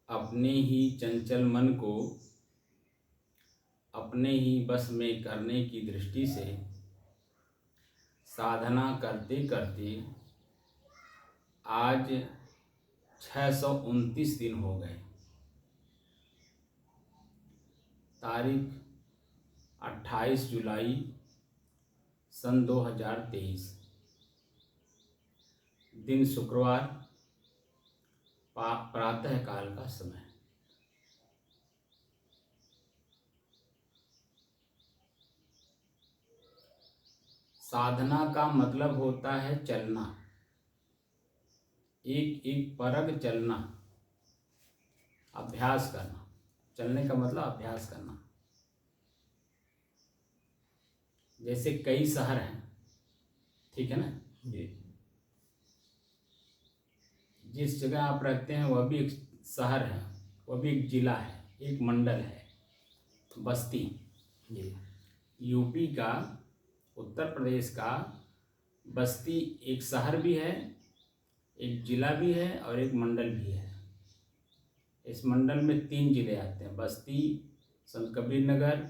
अपने ही चंचल मन को अपने ही बस में करने की दृष्टि से साधना करते करते आज 629 दिन हो गए। तारीख 28 जुलाई सन 2023, दिन शुक्रवार, प्रातः काल का समय। साधना का मतलब होता है चलना, एक एक परग चलना, अभ्यास करना। चलने का मतलब अभ्यास करना। जैसे कई शहर हैं, ठीक है ना जी। जिस जगह आप रहते हैं वह भी एक शहर है, वह भी एक जिला है, एक मंडल है। बस्ती जी, यूपी का, उत्तर प्रदेश का बस्ती एक शहर भी है, एक जिला भी है और एक मंडल भी है। इस मंडल में 3 जिले आते हैं, बस्ती, संत कबीर नगर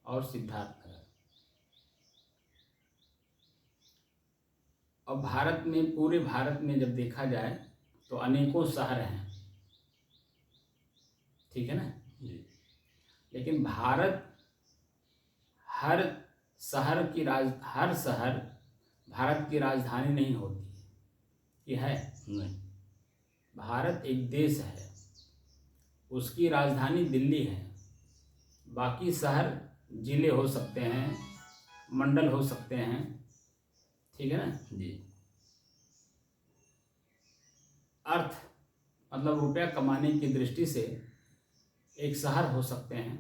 और सिद्धार्थ नगर। और भारत में, पूरे भारत में जब देखा जाए तो अनेकों शहर हैं, ठीक है ना जी। लेकिन हर शहर भारत की राजधानी नहीं होती है, ये है नहीं। भारत एक देश है, उसकी राजधानी दिल्ली है। बाकी शहर जिले हो सकते हैं, मंडल हो सकते हैं, ठीक है ना जी। अर्थ मतलब रुपया कमाने की दृष्टि से एक शहर हो सकते हैं,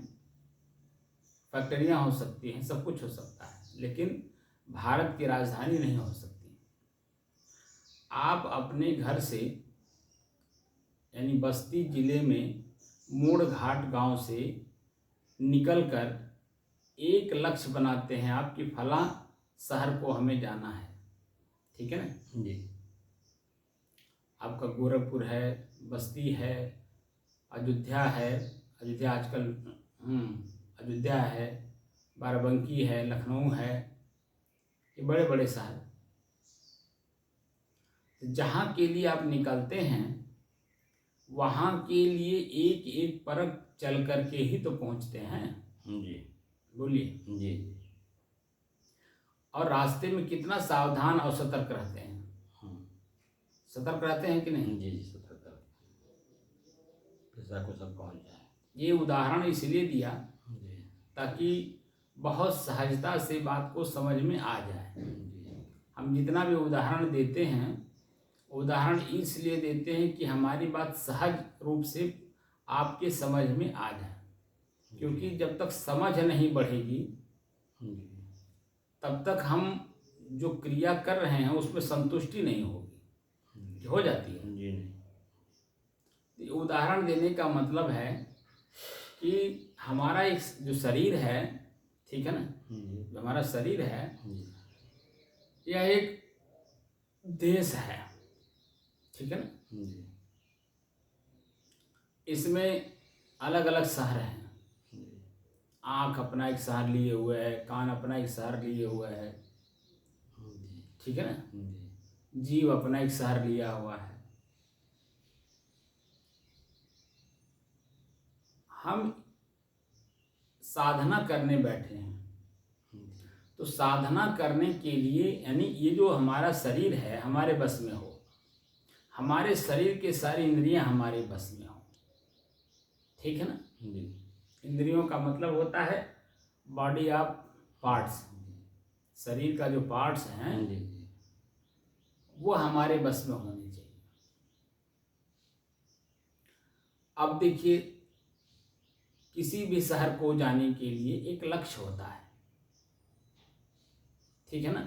फैक्ट्रियां हो सकती हैं, सब कुछ हो सकता है, लेकिन भारत की राजधानी नहीं हो सकती। आप अपने घर से यानी बस्ती जिले में मोड़ घाट गांव से निकलकर एक लक्ष्य बनाते हैं आपकी फला शहर को हमें जाना है, ठीक है ना जी। आपका गोरखपुर है, बस्ती है, अयोध्या है, अयोध्या आजकल अयोध्या है, बाराबंकी है, लखनऊ है, ये बड़े बड़े शहर। जहाँ के लिए आप निकलते हैं वहाँ के लिए एक एक परख चल करके ही तो पहुँचते हैं जी। बोलिए जी। और रास्ते में कितना सावधान और सतर्क रहते हैं। सतर्क रहते हैं कि नहीं जी? सतर्क रहते हैं, को सब पहुँच जाए। ये उदाहरण इसलिए दिया ताकि बहुत सहजता से बात को समझ में आ जाए। हम जितना भी उदाहरण देते हैं, उदाहरण इसलिए देते हैं कि हमारी बात सहज रूप से आपके समझ में आ जाए, क्योंकि जब तक समझ नहीं बढ़ेगी तब तक हम जो क्रिया कर रहे हैं उसमें संतुष्टि नहीं होगी, हो जाती है जी नहीं। उदाहरण देने का मतलब है कि हमारा एक जो शरीर है, ठीक है ना, जो हमारा शरीर है यह एक देश है, ठीक है ना। इसमें अलग अलग शहर हैं। आँख अपना एक शहर लिए हुए है, कान अपना एक शहर लिए हुआ है, ठीक है ना। जीव अपना एक शहर लिया हुआ है। हम साधना करने बैठे हैं तो साधना करने के लिए यानी ये जो हमारा शरीर है हमारे बस में हो, हमारे शरीर के सारी इंद्रियां हमारे बस में हो, ठीक है ना। इंद्रियों का मतलब होता है बॉडी ऑफ पार्ट्स, शरीर का जो पार्ट्स हैं वो हमारे बस में होने चाहिए। अब देखिए, किसी भी शहर को जाने के लिए एक लक्ष्य होता है, ठीक है ना।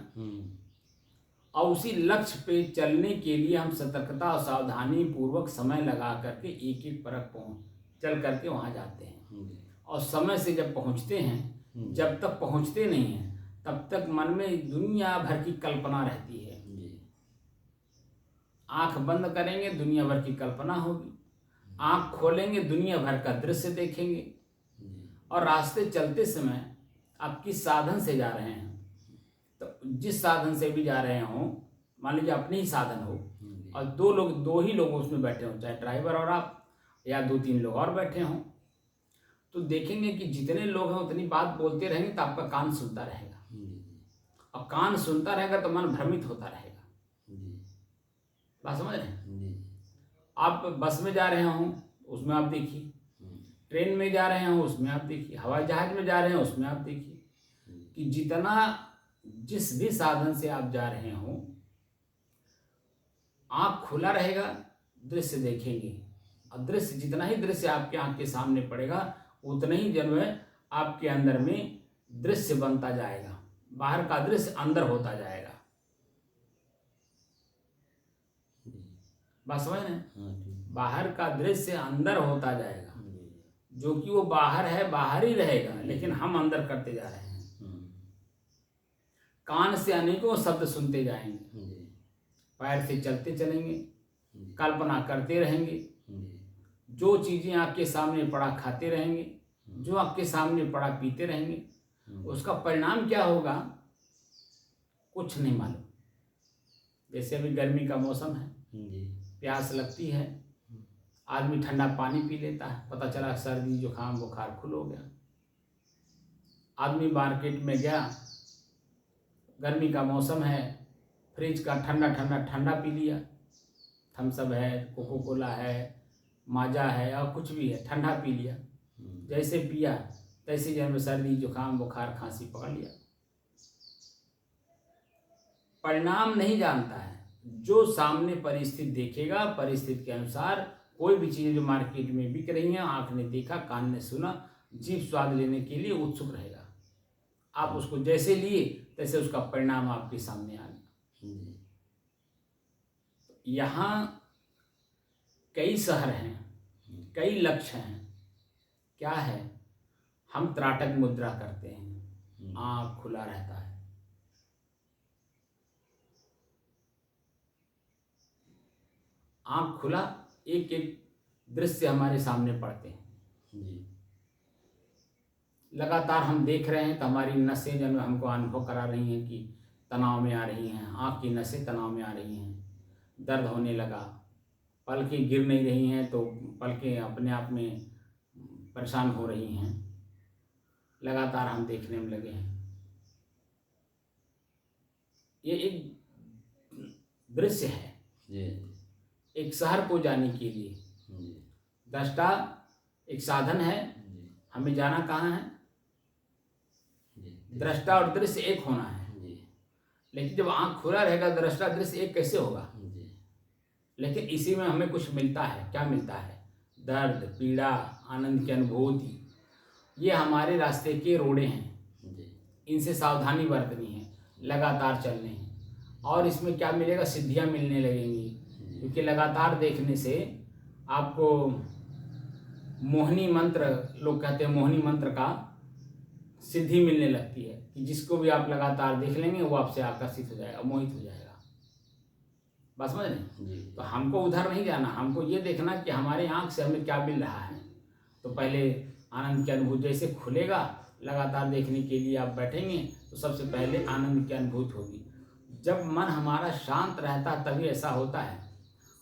और उसी लक्ष्य पे चलने के लिए हम सतर्कता और सावधानी पूर्वक समय लगा करके एक एक परख चल करके वहां जाते हैं। और समय से जब पहुंचते हैं, जब तक पहुंचते नहीं हैं तब तक मन में दुनिया भर की कल्पना रहती है। आंख बंद करेंगे दुनिया भर की कल्पना होगी, आंख खोलेंगे दुनिया भर का दृश्य देखेंगे। और रास्ते चलते समय आप किस साधन से जा रहे हैं, तो जिस साधन से भी जा रहे हों, मान लीजिए अपने ही साधन हो और दो ही लोग उसमें बैठे हों, चाहे ड्राइवर और आप या 2-3 लोग और बैठे हों, तो देखेंगे कि जितने लोग हैं उतनी बात बोलते रहेंगे तो आपका कान सुनता रहेगा, और कान सुनता रहेगा तो मन भ्रमित होता रहेगा। बात समझ रहे हैं? आप बस में जा रहे हों उसमें आप देखिए, ट्रेन में जा रहे हों उसमें आप देखिए, हवाई जहाज में जा रहे हैं उसमें आप देखिए कि जिस भी साधन से आप जा रहे हों, आँख खुला रहेगा, दृश्य देखेंगे, और दृश्य जितना ही दृश्य आपके आँख के सामने पड़ेगा उतना ही जो है आपके अंदर में दृश्य बनता जाएगा, बाहर का दृश्य अंदर होता जाएगा। बात समझ रहे हैं? बाहर का दृश्य अंदर होता जाएगा, जो कि वो बाहर है बाहर ही रहेगा, लेकिन हम अंदर करते जा रहे हैं। कान से अनेकों शब्द सुनते जाएंगे, पैर से चलते चलेंगे, कल्पना करते रहेंगे, जो चीजें आपके सामने पड़ा खाते रहेंगे, जो आपके सामने पड़ा पीते रहेंगे, उसका परिणाम क्या होगा कुछ नहीं मालूम। जैसे अभी गर्मी का मौसम है, प्यास लगती है, आदमी ठंडा पानी पी लेता है, पता चला सर्दी जुकाम बुखार खुल हो गया। आदमी मार्केट में गया, गर्मी का मौसम है, फ्रिज का ठंडा पी लिया, थम्स अप है, कोको कोला है, माजा है और कुछ भी है, ठंडा पी लिया। जैसे पिया तैसे जब सर्दी जुकाम बुखार खांसी पकड़ लिया। परिणाम नहीं जानता है, जो सामने परिस्थिति देखेगा, परिस्थिति के अनुसार कोई भी चीज़ जो मार्केट में बिक रही है, आंख ने देखा, कान ने सुना, जीभ स्वाद लेने के लिए उत्सुक रहेगा। आप उसको जैसे लिए तैसे उसका परिणाम आपके सामने आ गया। यहाँ कई शहर हैं, कई लक्ष्य हैं। क्या है? हम त्राटक मुद्रा करते हैं, आँख खुला रहता है, आँख खुला, एक एक दृश्य हमारे सामने पड़ते हैं। लगातार हम देख रहे हैं तो हमारी नसें जब हमको अनुभव करा रही हैं कि तनाव में आ रही हैं, आँख की नसें तनाव में आ रही हैं, दर्द होने लगा, पलकें गिर नहीं रही हैं तो पलकें अपने आप में परेशान हो रही हैं, लगातार हम देखने में लगे हैं। ये एक दृश्य है, एक शहर को जाने के लिए दृष्टा एक साधन है। हमें जाना कहाँ है? दृष्टा और दृश्य एक होना है। लेकिन जब आँख खुला रहेगा, दृष्टा दृश्य एक कैसे होगा? लेकिन इसी में हमें कुछ मिलता है। क्या मिलता है? दर्द, पीड़ा, आनंद की अनुभूति। ये हमारे रास्ते के रोड़े हैं, इनसे सावधानी बरतनी है, लगातार चलने हैं। और इसमें क्या मिलेगा? सिद्धियां मिलने लगेंगी, क्योंकि लगातार देखने से आपको मोहिनी मंत्र, लोग कहते हैं मोहिनी मंत्र का सिद्धि मिलने लगती है कि जिसको भी आप लगातार देख लेंगे वो आपसे आकर्षित हो जाएगा, मोहित हो जाएगा। बस समझ लें। तो हमको उधर नहीं जाना, हमको ये देखना कि हमारे आँख से हमें क्या मिल रहा है। तो पहले आनंद की अनुभूति जैसे खुलेगा, लगातार देखने के लिए आप बैठेंगे तो सबसे पहले आनंद की अनुभूति होगी। जब मन हमारा शांत रहता है तभी ऐसा होता है,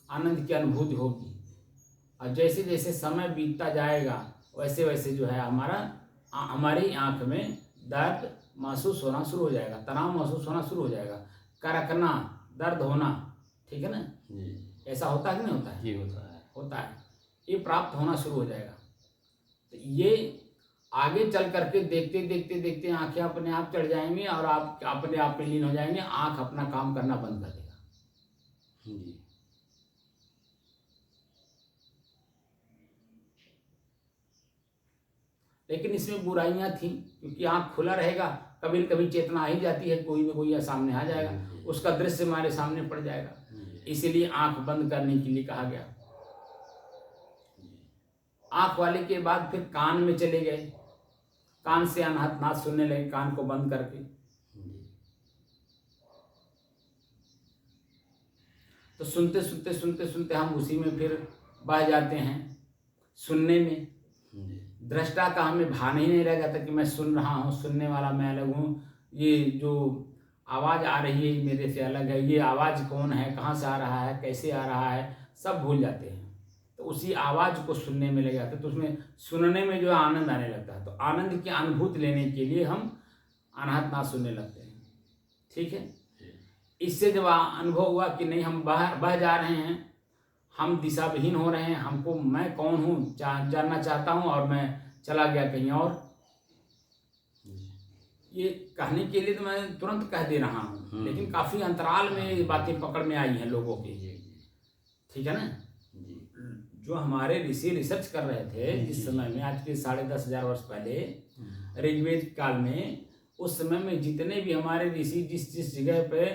आनंद की अनुभूति होगी। और जैसे जैसे समय बीतता जाएगा वैसे वैसे जो है हमारी आँख में दर्द महसूस होना शुरू हो जाएगा, तनाव महसूस होना शुरू हो जाएगा, कड़कना, दर्द होना। ठीक है ना? ऐसा होता है कि नहीं होता है? ये होता है। ये प्राप्त होना शुरू हो जाएगा। तो ये आगे चल करके देखते देखते देखते आंखें अपने आप चढ़ जाएंगी और आप अपने आप में लीन हो जाएंगे, आंख अपना काम करना बंद कर देगा। लेकिन इसमें बुराइयां थी, क्योंकि आंख खुला रहेगा, कभी कभी चेतना आ ही जाती है, कोई न कोई सामने आ जाएगा, उसका दृश्य हमारे सामने पड़ जाएगा। इसीलिए आंख बंद करने के लिए कहा गया। आंख वाले के बाद फिर कान में चले गए, कान से अनहद नाद सुनने लगे, कान को बंद करके। तो सुनते सुनते सुनते सुनते हम उसी में फिर बह जाते हैं, सुनने में। दृष्टा का हमें भान ही नहीं रह जाता कि मैं सुन रहा हूँ, सुनने वाला मैं अलग हूँ, ये जो आवाज़ आ रही है मेरे से अलग है, ये आवाज़ कौन है, कहाँ से आ रहा है, कैसे आ रहा है, सब भूल जाते हैं। तो उसी आवाज़ को सुनने में लग जाते हैं, तो उसमें सुनने में जो आनंद आने लगता है। तो आनंद की अनुभूति लेने के लिए हम अनाहत नाद सुनने लगते हैं। ठीक है, इससे जब अनुभव हुआ कि नहीं हम बह जा रहे हैं, हम दिशा विहीन हो रहे हैं, हमको मैं कौन हूँ जानना चाहता हूँ और मैं चला गया कहीं और, ये कहने के लिए तो मैं तुरंत कह दे रहा हूँ, लेकिन काफ़ी अंतराल में ये बातें पकड़ में आई हैं लोगों के। ठीक है ना, जो हमारे ऋषि रिसर्च कर रहे थे जिस समय में, आज के 10,500 वर्ष पहले ऋग्वेद काल में, उस समय में जितने भी हमारे ऋषि जिस जिस जगह पे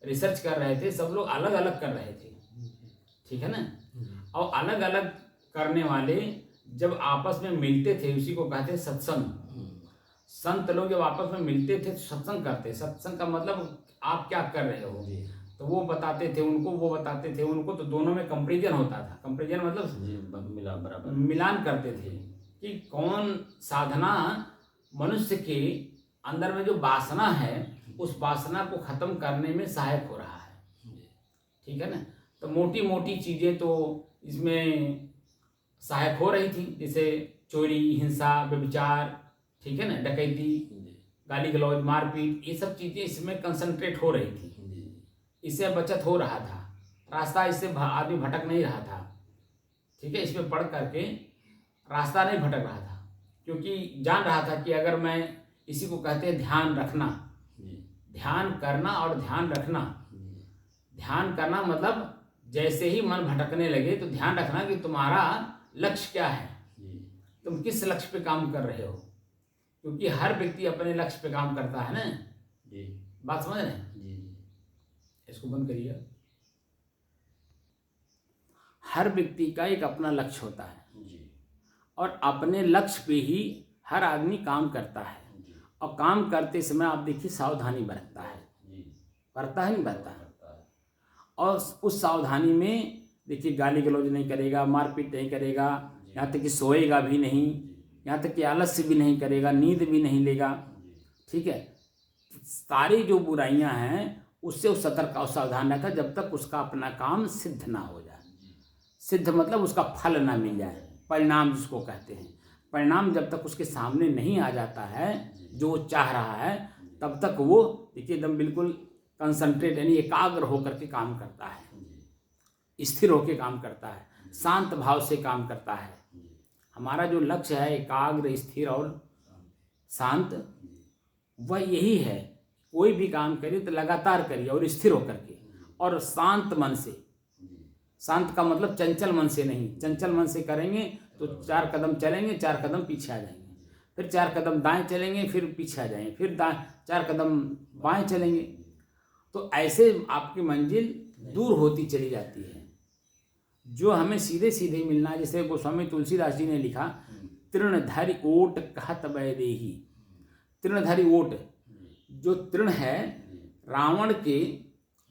रिसर्च कर रहे थे, सब लोग अलग अलग कर रहे थे। ठीक है ना, और अलग अलग करने वाले जब आपस में मिलते थे, उसी को कहते हैं सत्संग। संत लोग जब आपस में मिलते थे तो सत्संग करते। सत्संग का मतलब आप क्या कर रहे हो, तो वो बताते थे उनको, वो बताते थे उनको, तो दोनों में कंपैरिजन होता था। कंपैरिजन मतलब मिलान करते थे कि कौन साधना मनुष्य के अंदर में जो वासना है, उस वासना को खत्म करने में सहायक हो रहा है। ठीक है ना, तो मोटी मोटी चीज़ें तो इसमें सहायक हो रही थी, जैसे चोरी, हिंसा, व्यभिचार, ठीक है ना, डकैती, गाली गलौज, मारपीट, ये सब चीज़ें इसमें कंसंट्रेट हो रही थी। इससे बचत हो रहा था, रास्ता इससे आदमी भटक नहीं रहा था। ठीक है, इसमें पढ़ करके रास्ता नहीं भटक रहा था, क्योंकि जान रहा था कि अगर मैं, इसी को कहते हैं ध्यान रखना, ध्यान करना और ध्यान रखना। ध्यान करना मतलब जैसे ही मन भटकने लगे तो ध्यान रखना कि तुम्हारा लक्ष्य क्या है, तुम किस लक्ष्य पे काम कर रहे हो, क्योंकि हर व्यक्ति अपने लक्ष्य पे काम करता है ना जी। बात समझ रहे हैं जी। इसको बंद करिए। हर व्यक्ति का एक अपना लक्ष्य होता है जी, और अपने लक्ष्य पे ही हर आदमी काम करता है जी। और काम करते समय आप देखिए सावधानी बरतता है जी। बरतता है नहीं बरतता है, और उस सावधानी में देखिए गाली गलौज नहीं करेगा, मारपीट नहीं करेगा, यहाँ तक कि सोएगा भी नहीं, यहाँ तक कि आलस्य भी नहीं करेगा, नींद भी नहीं लेगा। ठीक है, सारी जो बुराइयां हैं उससे उस सतर्क और सावधान रहता जब तक उसका अपना काम सिद्ध ना हो जाए। सिद्ध मतलब उसका फल ना मिल जाए, परिणाम जिसको कहते हैं। परिणाम जब तक उसके सामने नहीं आ जाता है जो वो चाह रहा है, तब तक वो देखिए एकदम बिल्कुल कंसंट्रेट यानी एकाग्र होकर के काम करता है, स्थिर होकर काम करता है, शांत भाव से काम करता है। हमारा जो लक्ष्य है एकाग्र, स्थिर और शांत, वह यही है। कोई भी काम करिए तो लगातार करिए और स्थिर होकर के और शांत मन से। शांत का मतलब चंचल मन से नहीं, चंचल मन से करेंगे तो 4 कदम चलेंगे, 4 कदम पीछे आ जाएंगे, फिर 4 कदम दाएं चलेंगे, फिर पीछे आ जाएंगे, फिर 4 कदम बाएं चलेंगे, तो ऐसे आपकी मंजिल दूर होती चली जाती है। जो हमें सीधे सीधे मिलना है, जैसे गोस्वामी तुलसीदास जी ने लिखा, तृणधारी ओट कहत वैदेही। तृणधारी ओट, जो तृण है, रावण के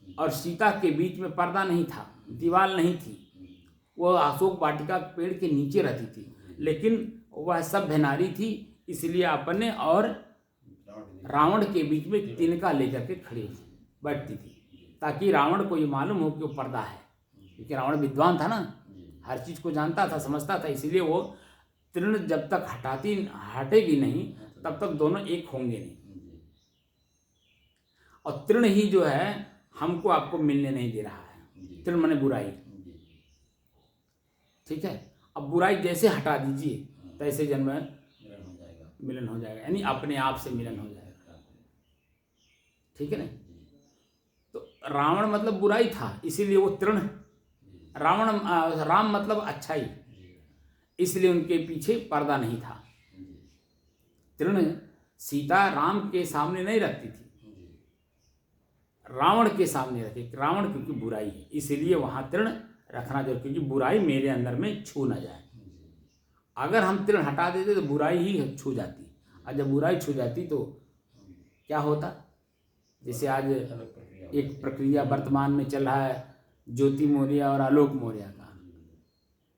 और सीता के बीच में पर्दा नहीं था, दीवार नहीं थी, वह अशोक वाटिका पेड़ के नीचे रहती थी, लेकिन वह सभ्य नारी थी, इसलिए अपने और रावण के बीच में तिनका लेकर के खड़ी बैठती थी, ताकि रावण को ये मालूम हो कि वो पर्दा है, क्योंकि रावण विद्वान था ना, हर चीज को जानता था, समझता था, इसीलिए वो तृण जब तक हटेगी नहीं तब तक दोनों एक होंगे नहीं। और तृण ही जो है हमको आपको मिलने नहीं दे रहा है। तृण माने बुराई। ठीक है, अब बुराई जैसे हटा दीजिए तैसे जन्म मिलन हो जाएगा, यानी अपने आप से मिलन हो जाएगा। ठीक है ना, तो रावण मतलब बुराई था, इसीलिए वो तृण। राम मतलब अच्छाई, इसलिए उनके पीछे पर्दा नहीं था। तृण सीता राम के सामने नहीं रखती थी, रावण के सामने रखे। रावण क्योंकि बुराई है, इसलिए वहां तृण रखना जरूरी, क्योंकि बुराई मेरे अंदर में छू ना जाए। अगर हम तृण हटा देते तो बुराई ही छू जाती, और जब बुराई छू जाती तो क्या होता, जैसे आज एक प्रक्रिया वर्तमान में चल रहा है, ज्योति मौर्य और आलोक मौर्य का,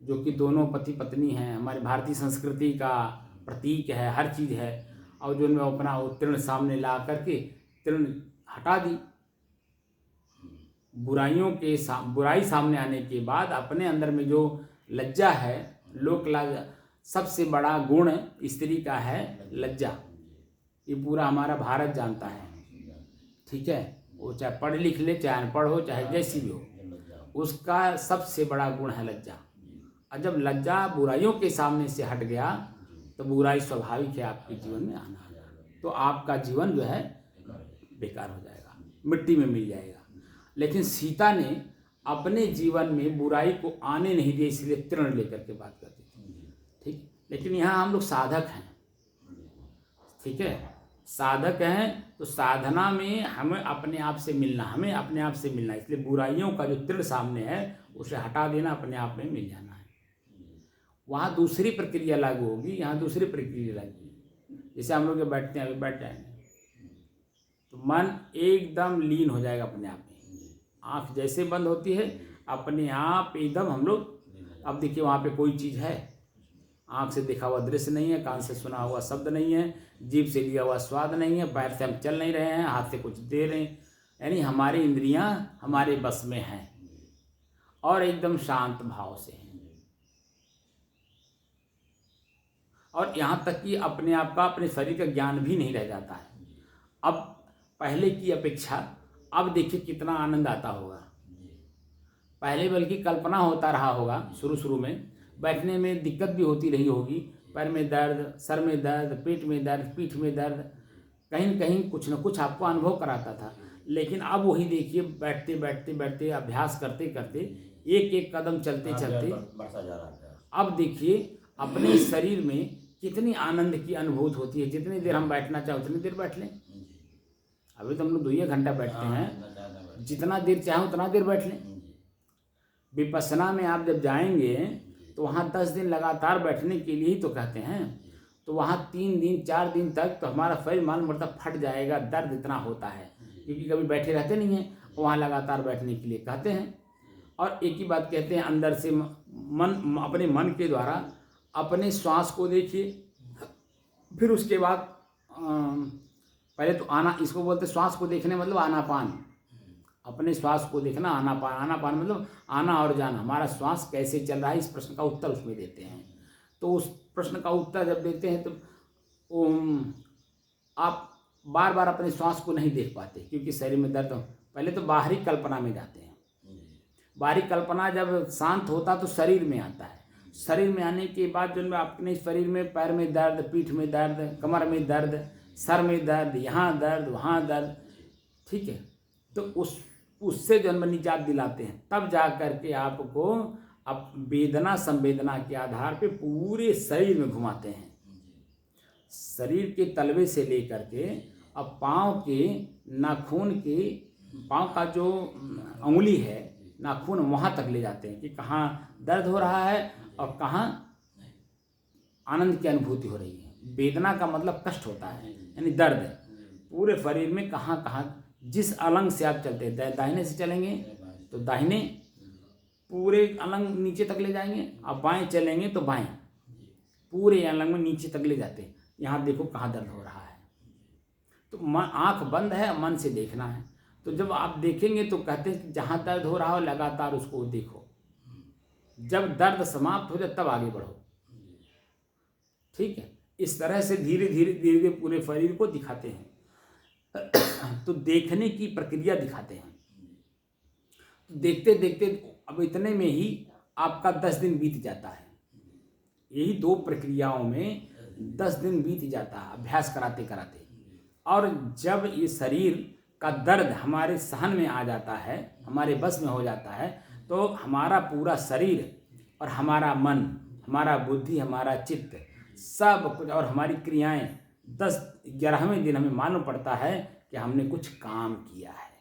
जो कि दोनों पति पत्नी हैं, हमारी भारतीय संस्कृति का प्रतीक है, हर चीज़ है। और जो उनमें अपना तृण सामने ला करके तृण हटा दी। बुराई सामने आने के बाद अपने अंदर में जो लज्जा है, लोक लाज, सबसे बड़ा गुण स्त्री का है लज्जा। ये पूरा हमारा भारत जानता है, ठीक है। वो चाहे पढ़ लिख ले, चाहे अनपढ़ हो, चाहे जैसी भी हो, उसका सबसे बड़ा गुण है लज्जा। और जब लज्जा बुराइयों के सामने से हट गया तो बुराई स्वाभाविक है आपके जीवन में आना, तो आपका जीवन जो है बेकार हो जाएगा, मिट्टी में मिल जाएगा। लेकिन सीता ने अपने जीवन में बुराई को आने नहीं दिया, इसलिए तृण लेकर के बात करती थी, ठीक। लेकिन यहाँ हम लोग साधक हैं, ठीक है, साधक हैं, तो साधना में हमें अपने आप से मिलना, इसलिए बुराइयों का जो तृण सामने है उसे हटा देना, अपने आप में मिल जाना है। वहाँ दूसरी प्रक्रिया लागू होगी, यहाँ दूसरी प्रक्रिया लागू होगी। जैसे हम लोग बैठते हैं, अभी बैठ जाएंगे तो मन एकदम लीन हो जाएगा अपने आप में। आँख जैसे बंद होती है अपने आप एकदम हम लोग, अब देखिए वहाँ पे कोई चीज़ है, आँख से देखा हुआ दृश्य नहीं है, कान से सुना हुआ शब्द नहीं है, जीभ से लिया हुआ स्वाद नहीं है, पैर से हम चल नहीं रहे हैं, हाथ से कुछ दे रहे हैं, यानी हमारी इंद्रियां हमारे बस में हैं और एकदम शांत भाव से हैं। और यहाँ तक कि अपने आप का, अपने शरीर का ज्ञान भी नहीं रह जाता है। अब पहले की अपेक्षा अब देखिए कितना आनंद आता होगा। पहले बल्कि कल्पना होता रहा होगा, शुरू में बैठने में दिक्कत भी होती रही होगी, पैर में दर्द, सर में दर्द, पेट में दर्द, पीठ में दर्द, कहीं न कहीं कुछ न कुछ आपको अनुभव कराता था। लेकिन अब वही देखिए, बैठते अभ्यास करते करते, एक एक कदम चलते बढ़ता जा रहा है। अब देखिए अपने शरीर में कितनी आनंद की अनुभूति होती है। जितनी देर हम बैठना चाहे उतनी देर बैठ लें। अभी तो हम लोग 2 घंटा बैठते हैं, जितना देर चाहे उतना देर बैठ लें। विपश्यना में आप जब जाएंगे तो वहाँ 10 दिन लगातार बैठने के लिए ही तो कहते हैं, तो वहाँ 3 दिन 4 दिन तक तो हमारा शरीर मालूम पड़ता फट जाएगा, दर्द इतना होता है, क्योंकि कभी बैठे रहते नहीं हैं, वहाँ लगातार बैठने के लिए कहते हैं। और एक ही बात कहते हैं, अंदर से अपने मन के द्वारा अपने श्वास को देखिए, फिर उसके बाद पहले तो इसको बोलते श्वास को देखने मतलब आनापान, अपने श्वास को देखना, आनापान मतलब आना और जाना, हमारा श्वास कैसे चल रहा है, इस प्रश्न का उत्तर उसमें देते हैं। तो उस प्रश्न का उत्तर जब देते हैं तो आप बार बार अपने श्वास को नहीं देख पाते, क्योंकि शरीर में दर्द। पहले तो बाहरी कल्पना में जाते हैं, बाहरी कल्पना जब शांत होता तो शरीर में आता है। शरीर में आने के बाद जो अपने शरीर में पैर में दर्द, पीठ में दर्द, कमर में दर्द, सर में दर्द, यहाँ दर्द, वहाँ दर्द, ठीक है, तो उससे जन्म निजात दिलाते हैं। तब जा करके आपको अब वेदना संवेदना के आधार पे पूरे शरीर में घुमाते हैं, शरीर के तलवे से लेकर के अब पाँव के नाखून के, पाँव का जो अंगुली है नाखून, वहाँ तक ले जाते हैं कि कहाँ दर्द हो रहा है और कहाँ आनंद की अनुभूति हो रही है। वेदना का मतलब कष्ट होता है, यानी दर्द पूरे शरीर में कहाँ कहाँ, जिस अलंग से आप चलते हैं, दाहिने से चलेंगे तो दाहिने पूरे अलंग नीचे तक ले जाएंगे, आप बाएं चलेंगे तो बाएं पूरे अलंग में नीचे तक ले जाते हैं। यहाँ देखो कहाँ दर्द हो रहा है, तो मन, आँख बंद है, मन से देखना है। तो जब आप देखेंगे तो कहते हैं कि जहाँ दर्द हो रहा हो लगातार उसको देखो, जब दर्द समाप्त हो जाए तब आगे बढ़ो, ठीक है। इस तरह से धीरे धीरे पूरे शरीर को दिखाते हैं। तो देखने की प्रक्रिया दिखाते हैं। तो देखते देखते अब इतने में ही आपका 10 दिन बीत जाता है। यही 2 प्रक्रियाओं में 10 दिन बीत जाता है अभ्यास कराते कराते। और जब ये शरीर का दर्द हमारे सहन में आ जाता है, हमारे बस में हो जाता है, तो हमारा पूरा शरीर और हमारा मन, हमारा बुद्धि, हमारा चित्त, सब कुछ और हमारी क्रियाएं 11वें दिन हमें मालूम पड़ता है कि हमने कुछ काम किया है।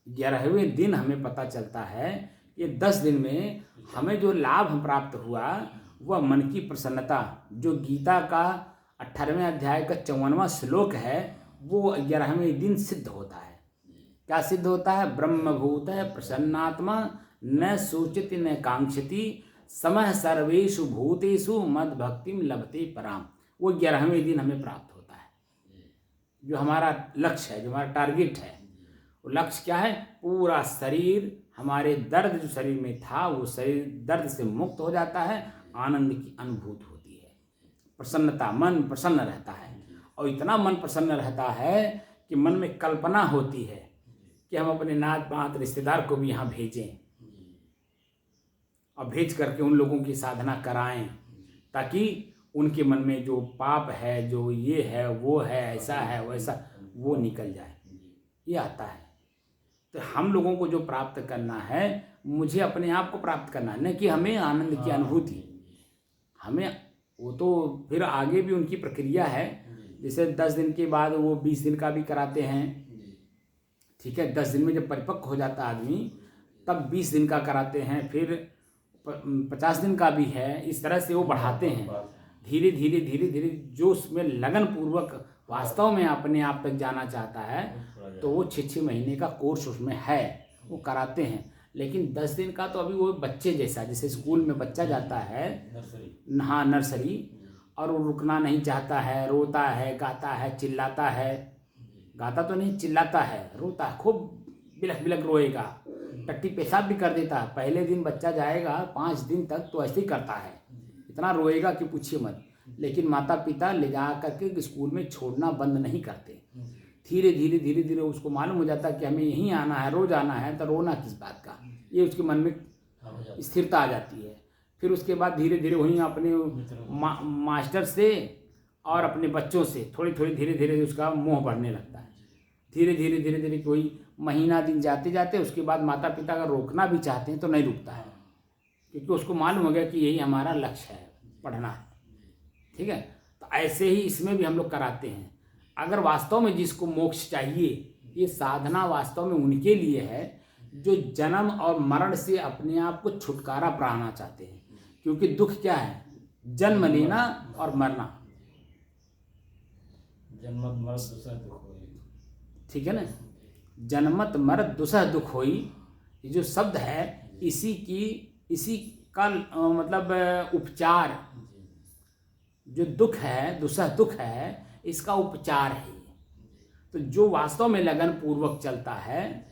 11वें दिन हमें पता चलता है कि 10 दिन में हमें जो लाभ प्राप्त हुआ वह मन की प्रसन्नता, जो गीता का 18वें अध्याय का 54वां श्लोक है, वो 11वें दिन सिद्ध होता है। क्या सिद्ध होता है? ब्रह्मभूत है प्रसन्नात्मा, न सोचति न कांक्षति, समः सर्वेषु भूतेषु मद भक्तिम लभते पराम। वो 11वें दिन हमें प्राप्त होता है। जो हमारा लक्ष्य है, जो हमारा टारगेट है, वो लक्ष्य क्या है? पूरा शरीर, हमारे दर्द जो शरीर में था वो शरीर दर्द से मुक्त हो जाता है, आनंद की अनुभूति होती है, प्रसन्नता, मन प्रसन्न रहता है। और इतना मन प्रसन्न रहता है कि मन में कल्पना होती है कि हम अपने नात पात रिश्तेदार को भी यहाँ भेजें और भेज करके उन लोगों की साधना कराएं, ताकि उनके मन में जो पाप है, जो ये है, वो है, ऐसा है, वैसा, वो निकल जाए। ये आता है। तो हम लोगों को जो प्राप्त करना है, मुझे अपने आप को प्राप्त करना है, न कि हमें आनंद की अनुभूति। हमें वो तो फिर आगे भी उनकी प्रक्रिया है। जैसे 10 दिन के बाद वो 20 दिन का भी कराते हैं, ठीक है। 10 दिन में जब परिपक्व हो जाता आदमी तब 20 दिन का कराते हैं, फिर 50 दिन का भी है। इस तरह से वो बढ़ाते हैं धीरे धीरे धीरे धीरे। जो उसमें लगन पूर्वक वास्तव में अपने आप तक जाना चाहता है तो वो 6-6 महीने का कोर्स उसमें है, वो कराते हैं। लेकिन 10 दिन का तो अभी वो बच्चे जैसा, जैसे स्कूल में बच्चा जाता है, हाँ नर्सरी, और वो रुकना नहीं चाहता है, रोता है, गाता है, चिल्लाता है। गाता तो नहीं, चिल्लाता है, रोता है, खूब बिलख बिलख रोएगा, टट्टी पेशाब भी कर देता है। पहले दिन बच्चा जाएगा 5 दिन तक तो ऐसे ही करता है, इतना रोएगा कि पूछिए मत। लेकिन माता पिता ले जा करके स्कूल में छोड़ना बंद नहीं करते। धीरे धीरे धीरे धीरे उसको मालूम हो जाता है कि हमें यहीं आना है, रोज आना है, तो रोना किस बात का, ये उसके मन में स्थिरता आ जाती है। फिर उसके बाद धीरे धीरे वहीं अपने मास्टर से और अपने बच्चों से थोड़ी थोड़ी धीरे धीरे उसका मोह बढ़ने लगता है। धीरे धीरे धीरे धीरे कोई महीना दिन जाते जाते उसके बाद माता पिता अगर रोकना भी चाहते हैं तो नहीं रुकता है, क्योंकि उसको मालूम हो गया कि यही हमारा लक्ष्य है, पढ़ना है, ठीक है। तो ऐसे ही इसमें भी हम लोग कराते हैं। अगर वास्तव में जिसको मोक्ष चाहिए, ये साधना वास्तव में उनके लिए है जो जन्म और मरण से अपने आप को छुटकारा पाना चाहते हैं। क्योंकि दुख क्या है? जन्म लेना और मरना, जन्मत मरत दूसरा दुख होई, ठीक है ना। जन्मत मरत दूसरा दुख होई, ये जो शब्द है इसी का मतलब उपचार, जो दुख है, दूसरा दुख है, इसका उपचार है। तो जो वास्तव में लगन पूर्वक चलता है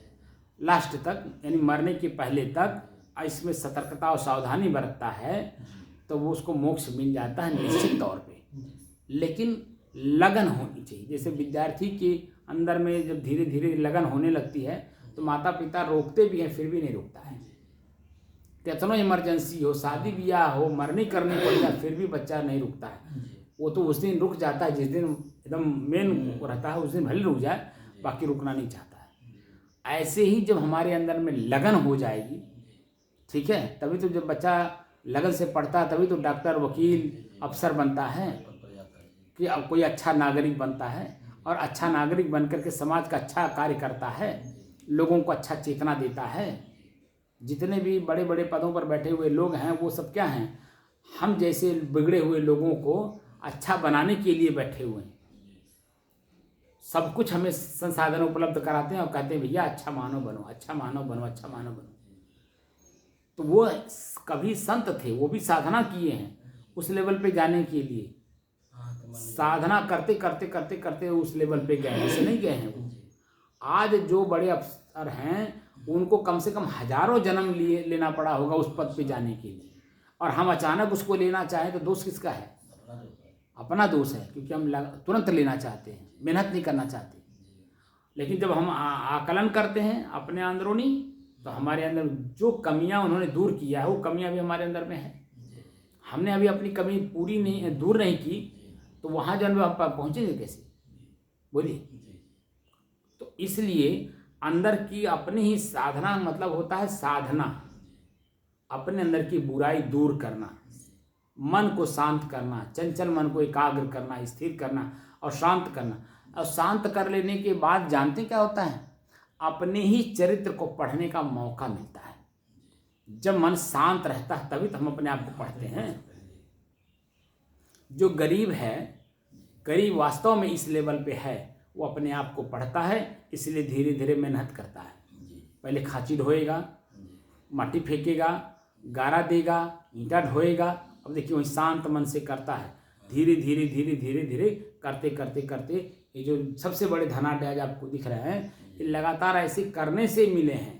लास्ट तक, यानी मरने के पहले तक, इसमें सतर्कता और सावधानी बरतता है, तो वो उसको मोक्ष मिल जाता है निश्चित तौर पे। लेकिन लगन होनी चाहिए। जैसे विद्यार्थी के अंदर में जब धीरे धीरे लगन होने लगती है तो माता पिता रोकते भी हैं, फिर भी नहीं रुकता है। कितना इमरजेंसी हो, शादी ब्याह हो, मरने करने पड़ जाए, फिर भी बच्चा नहीं रुकता है। वो तो उस दिन रुक जाता है जिस दिन एकदम मेन रहता है, उस दिन भले रुक जाए, बाकी रुकना नहीं चाहता है। ऐसे ही जब हमारे अंदर में लगन हो जाएगी, ठीक है, तभी तो जब बच्चा लगन से पढ़ता है तभी तो डॉक्टर, वकील, अफसर बनता है, कि अब कोई अच्छा नागरिक बनता है। और अच्छा नागरिक बनकर के समाज का अच्छा कार्य करता है, लोगों को अच्छा चेतना देता है। जितने भी बड़े बड़े पदों पर बैठे हुए लोग हैं वो सब क्या हैं? हम जैसे बिगड़े हुए लोगों को अच्छा बनाने के लिए बैठे हुए हैं। सब कुछ हमें संसाधन उपलब्ध कराते हैं और कहते हैं भैया अच्छा मानव बनो, अच्छा मानव बनो, अच्छा मानव बनो। तो वो कभी संत थे, वो भी साधना किए हैं उस लेवल पे जाने के लिए। साधना करते करते करते करते उस लेवल पे गए, ऐसे नहीं गए हैं वो। आज जो बड़े अफसर हैं उनको कम से कम हजारों जन्म लेना पड़ा होगा उस पद पे जाने के लिए, और हम अचानक उसको लेना चाहें तो दोष किसका है? अपना दोष है, क्योंकि हम तुरंत लेना चाहते हैं, मेहनत नहीं करना चाहते। लेकिन जब हम आकलन करते हैं अपने अंदरूनी, तो हमारे अंदर जो कमियां उन्होंने दूर किया है वो कमियां भी हमारे अंदर में है। हमने अभी अपनी कमी पूरी नहीं, दूर नहीं की, तो वहाँ जो हम पहुँचेंगे कैसे? बोलिए। तो इसलिए अंदर की अपनी ही साधना मतलब होता है साधना, अपने अंदर की बुराई दूर करना, मन को शांत करना, चंचल मन को एकाग्र करना, स्थिर करना और शांत करना। और शांत कर लेने के बाद जानते क्या होता है? अपने ही चरित्र को पढ़ने का मौका मिलता है। जब मन शांत रहता है तभी तो हम अपने आप को पढ़ते हैं। जो गरीब है, गरीब वास्तव में इस लेवल पे है, वो अपने आप को पढ़ता है, इसलिए धीरे धीरे मेहनत करता है। पहले खांची ढोएगा, माटी फेंकेगा, गारा देगा, ईंटा ढोएगा। अब देखिए वही शांत मन से करता है, धीरे धीरे धीरे धीरे धीरे करते करते करते ये जो सबसे बड़े धनाढ्य आज आपको दिख रहे हैं, ये लगातार ऐसे करने से मिले हैं,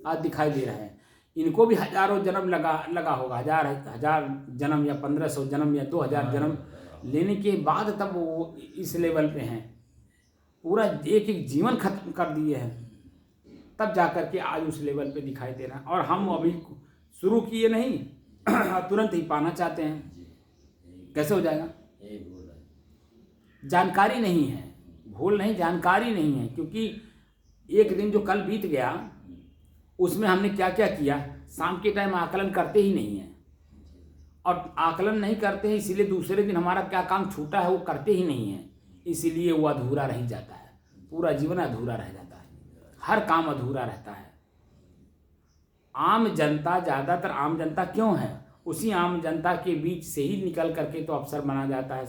आज दिखाई दे रहे हैं। इनको भी हजारों जन्म लगा होगा, हजार जन्म या 1500 जन्म या 2000 जन्म लेने के बाद तब वो इस लेवल पे हैं। पूरा एक एक जीवन खत्म कर दिए हैं, तब जाकर के आज उस लेवल पे दिखाई दे रहा है। और हम अभी शुरू किए नहीं, तुरंत ही पाना चाहते हैं, कैसे हो जाएगा? जानकारी नहीं है, भूल नहीं, जानकारी नहीं है। क्योंकि एक दिन जो कल बीत गया उसमें हमने क्या क्या किया, शाम के टाइम आकलन करते ही नहीं है। और आकलन नहीं करते हैं, इसीलिए दूसरे दिन हमारा क्या काम छूटा है वो करते ही नहीं है, इसीलिए वो अधूरा रह जाता है। पूरा जीवन अधूरा रह जाता है, हर काम अधूरा रहता है। आम जनता, ज़्यादातर आम जनता क्यों है? उसी आम जनता के बीच से ही निकल करके तो अफसर बना जाता है,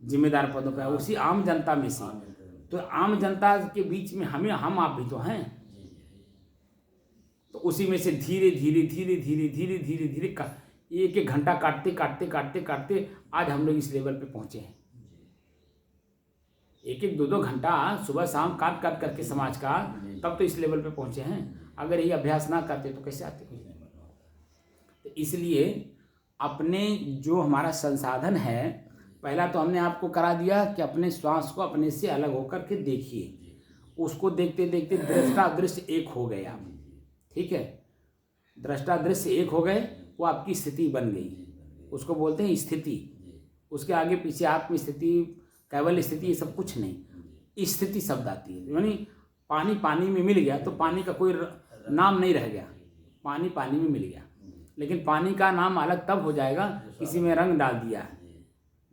जिम्मेदार पदों पर, उसी आम जनता में से। तो आम जनता के बीच में हम आप भी तो हैं, तो उसी में से धीरे धीरे धीरे धीरे धीरे धीरे धीरे एक एक घंटा काटते काटते काटते काटते आज हम लोग इस लेवल पे पहुंचे हैं। एक एक 2-2 घंटा सुबह शाम काट काट करके समाज का, तब तो इस लेवल पे पहुंचे हैं। अगर ये अभ्यास ना करते तो कैसे आते? तो इसलिए अपने जो हमारा संसाधन है, पहला तो हमने आपको करा दिया कि अपने श्वास को अपने से अलग होकर के देखिए। उसको देखते देखते दृष्टा दृश्य एक हो गए आप, ठीक है? दृष्टा दृश्य एक हो गए, वो आपकी स्थिति बन गई, उसको बोलते हैं स्थिति। उसके आगे पीछे आत्म स्थिति, केवल स्थिति, ये सब कुछ नहीं, स्थिति शब्द आती है। यानी पानी पानी में मिल गया तो पानी का कोई नाम नहीं रह गया, पानी पानी में मिल गया। लेकिन पानी का नाम अलग तब हो जाएगा किसी में रंग डाल दिया है।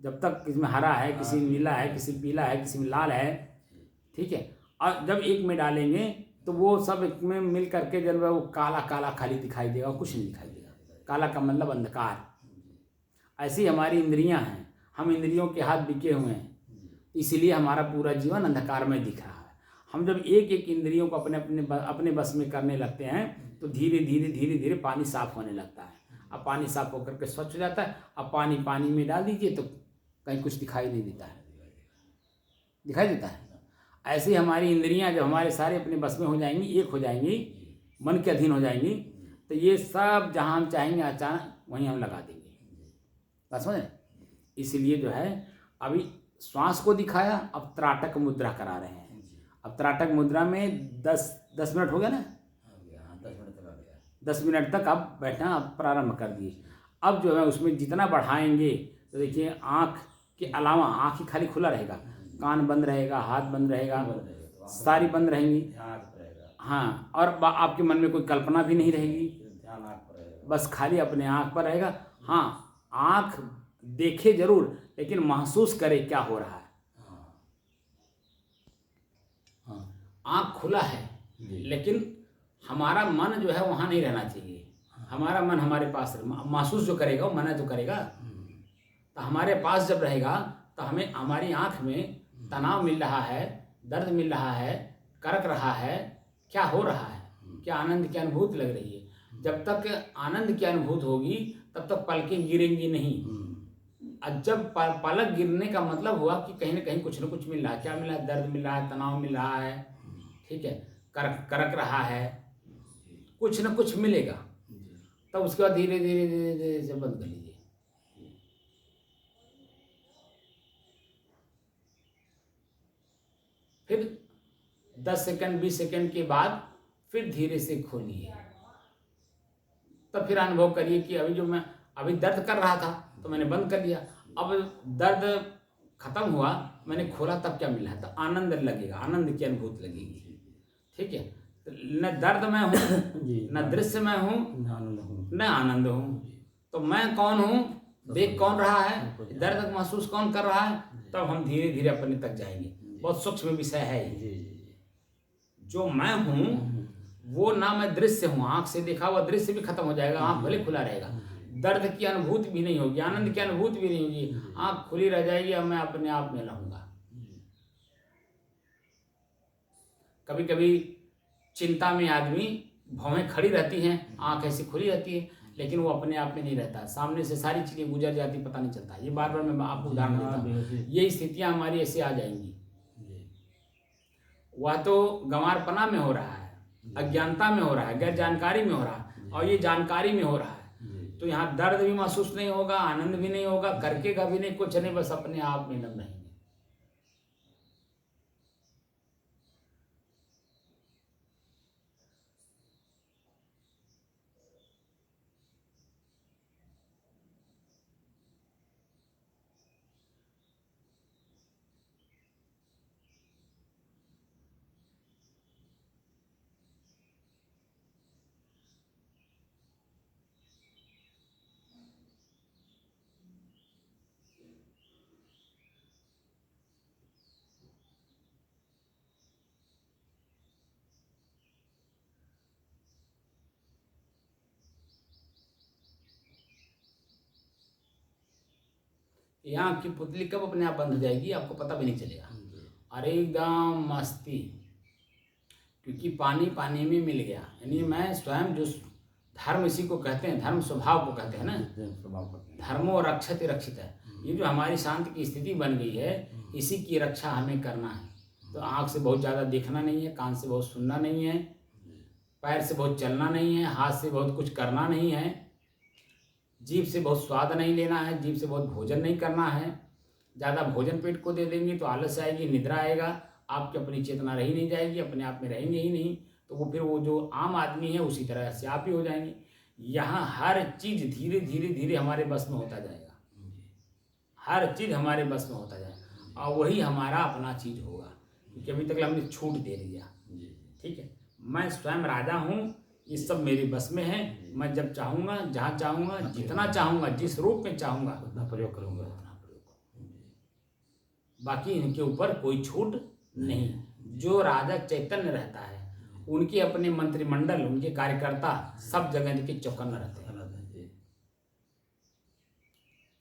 जब तक किसी में हरा है, किसी में नीला है, किसी में पीला है, किसी में लाल है, ठीक है? और जब एक में डालेंगे तो वो सब एक में मिल करके जब वो काला काला खाली दिखाई देगा, कुछ नहीं दिखाई देगा। काला का मतलब अंधकार। ऐसी हमारी इंद्रियां हैं, हम इंद्रियों के हाथ बिके हुए हैं, इसीलिए हमारा पूरा जीवन अंधकार में दिख रहा है। हम जब एक एक इंद्रियों को अपने बस में करने लगते हैं तो धीरे धीरे धीरे धीरे पानी साफ होने लगता है। अब पानी साफ होकर के स्वच्छ हो जाता है। अब पानी में डाल दीजिए तो कहीं कुछ दिखाई नहीं देता है, दिखाई देता है। ऐसे हमारी इंद्रियां जब हमारे सारे अपने बस में हो जाएंगी, एक हो जाएंगी, मन के अधीन हो जाएंगी, तो ये सब जहाँ हम चाहेंगे अचानक वहीं हम लगा देंगे। बात समझ? इसलिए जो है अभी श्वास को दिखाया, अब त्राटक मुद्रा करा रहे हैं। अब त्राटक मुद्रा में 10 मिनट हो गया ना, 10 मिनट तक आप बैठना आप प्रारंभ कर दिए। अब जो है उसमें जितना बढ़ाएंगे तो देखिए आँख के अलावा, आँख ही खाली खुला रहेगा, कान बंद रहेगा, हाथ बंद रहेगा, सारी बंद रहेंगी। हाँ, और आपके मन में कोई कल्पना भी नहीं रहेगी, बस खाली अपने आँख पर रहेगा। हाँ, आँख देखे जरूर, लेकिन महसूस करे क्या हो रहा है। आँख खुला है, लेकिन हमारा मन जो है वहाँ नहीं रहना चाहिए। हमारा मन हमारे पास महसूस जो करेगा वो मन जो करेगा, तो हमारे पास जब रहेगा तो हमें हमारी आँख में तनाव मिल रहा है, दर्द मिल रहा है, करक रहा है, क्या हो रहा है, क्या आनंद की अनुभूति लग रही है। जब तक आनंद की अनुभूति होगी तब तक पलकें गिरेंगी नहीं। अब जब पलक गिरने का मतलब हुआ कि कहीं ना कहीं कुछ न कुछ मिल रहा है। क्या मिला है? दर्द मिल रहा है, तनाव मिल रहा है, ठीक है, करक रहा है, कुछ न कुछ मिलेगा। तब उसके बाद धीरे धीरे धीरे धीरे से बंद कर लीजिए। फिर 10 सेकंड 20 सेकंड के बाद फिर धीरे से खोलिए। तब फिर अनुभव करिए कि अभी दर्द कर रहा था तो मैंने बंद कर दिया, अब दर्द खत्म हुआ, मैंने खोला, तब क्या मिला है? तो आनंद लगेगा, आनंद की अनुभूति लगेगी, ठीक है। न दर्द में हूँ, न दृश्य में हूँ, न आनंद हूँ, तो मैं कौन हूँ? देख कौन रहा है? दर्द महसूस कौन कर रहा है? तब हम धीरे धीरे अपने तक जाएंगे। बहुत सूक्ष्म विषय है ये। जो मैं हूँ वो ना मैं दृश्य हूँ, आँख से देखा हुआ दृश्य भी खत्म हो जाएगा, आँख भले खुला रहेगा, दर्द की अनुभूति भी नहीं होगी, आनंद की अनुभूति भी नहीं होगी, आँख खुली रह जाएगी और मैं अपने आप में रहूँगा। कभी कभी चिंता में आदमी भौहें खड़ी रहती हैं, आँख ऐसी खुली रहती है, लेकिन वो अपने आप में नहीं रहता, सामने से सारी चीज़ें गुजर जाती, पता नहीं चलता। ये बार बार मैं आपको उदाहरण देता हूँ, ये स्थितियाँ हमारी ऐसे आ जाएंगी। वह तो गंवारपना में हो रहा है, अज्ञानता में हो रहा है, गैर जानकारी में हो रहा है, और ये जानकारी में हो रहा है। तो यहाँ दर्द भी महसूस नहीं होगा, आनंद भी नहीं होगा, करके का भी नहीं, कुछ नहीं, बस अपने आप में लग रहेंगे। यहाँ आपकी पुतली कब अपने आप बंद हो जाएगी, आपको पता भी नहीं चलेगा। अरे एकदम मस्ती, क्योंकि पानी पानी में मिल गया। यानी मैं स्वयं जो धर्म, इसी को कहते हैं, धर्म स्वभाव को कहते हैं ना, धर्मो रक्षति रक्षित है। ये जो हमारी शांति की स्थिति बन गई है, इसी की रक्षा हमें करना है। तो आँख से बहुत ज़्यादा देखना नहीं है, कान से बहुत सुनना नहीं है, पैर से बहुत चलना नहीं है, हाथ से बहुत कुछ करना नहीं है, जीभ से बहुत स्वाद नहीं लेना है, जीभ से बहुत भोजन नहीं करना है। ज़्यादा भोजन पेट को दे देंगे तो आलस आएगी, निद्रा आएगा, आपकी अपनी चेतना रही नहीं जाएगी, अपने आप में रहेंगे ही नहीं। तो वो फिर वो जो आम आदमी है उसी तरह से आप ही हो जाएंगे। यहाँ हर चीज़ धीरे धीरे धीरे हमारे बस में होता जाएगा, हर चीज़ हमारे बस में होता जाएगा, और वही हमारा अपना चीज़ होगा, क्योंकि अभी तक हमने छूट दे दिया। ठीक है, मैं स्वयं राजा हूँ, ये सब मेरे बस में है। मैं जब चाहूँगा, जहाँ चाहूँगा, जितना चाहूँगा, जिस रूप में चाहूँगा उतना प्रयोग करूँगा। बाकी इनके ऊपर कोई छूट नहीं। जो राजा चैतन्य रहता है, उनके अपने मंत्रिमंडल, उनके कार्यकर्ता सब जगह के चौकन्ना रहते हैं।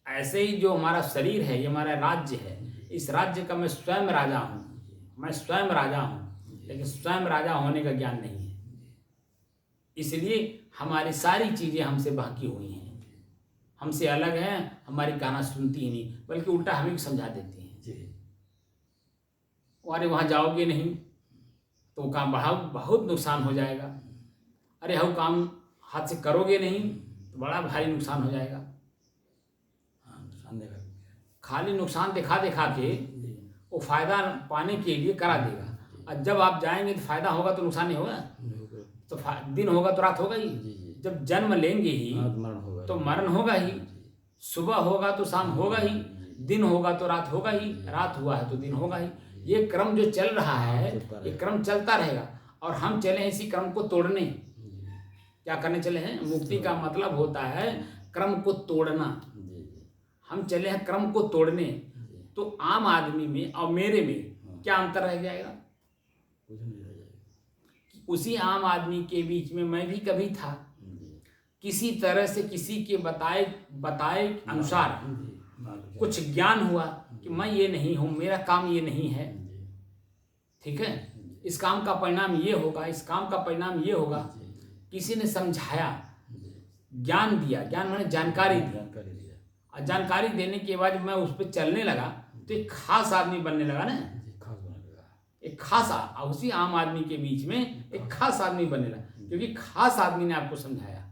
ऐसे ही जो हमारा शरीर है, ये हमारा राज्य है, इस राज्य का मैं स्वयं राजा हूँ, मैं स्वयं राजा हूँ, लेकिन स्वयं राजा होने का ज्ञान नहीं है। इसलिए हमारी सारी चीज़ें हमसे बाकी हुई हैं, हमसे अलग हैं, हमारी कहना सुनती ही नहीं, बल्कि उल्टा हमें भी समझा देती हैं। अरे वहाँ जाओगे नहीं तो काम बहुत नुकसान हो जाएगा, अरे हम काम हाथ से करोगे नहीं तो बड़ा भारी नुकसान हो जाएगा। खाली नुकसान दिखा दिखा के वो फायदा पाने के लिए करा देगा, और जब आप जाएंगे तो फायदा होगा तो नुकसान नहीं होगा। तो दिन होगा तो रात होगा ही, जब जन्म लेंगे ही तो मरण होगा ही, सुबह होगा तो शाम होगा ही, दिन होगा तो रात होगा ही, रात हुआ है तो दिन होगा ही। ये क्रम जो चल रहा है, ये क्रम चलता रहेगा, और हम चले हैं इसी क्रम को तोड़ने। क्या करने चले हैं? मुक्ति का मतलब होता है क्रम को तोड़ना। हम चले हैं क्रम को तोड़ने। तो आम आदमी में और मेरे में क्या अंतर रह जाएगा? उसी आम आदमी के बीच में मैं भी कभी था, किसी तरह से किसी के बताए अनुसार कुछ ज्ञान हुआ कि मैं ये नहीं हूँ, मेरा काम ये नहीं है, ठीक है, इस काम का परिणाम ये होगा, इस काम का परिणाम ये होगा। किसी ने समझाया, ज्ञान दिया, ज्ञान माने जानकारी दी, और जानकारी देने के बाद मैं उस पर चलने लगा तो एक खास आदमी बनने लगा ना, एक खास, उसी आम आदमी के बीच में एक खास आदमी बनने लगा, क्योंकि खास आदमी ने आपको समझाया।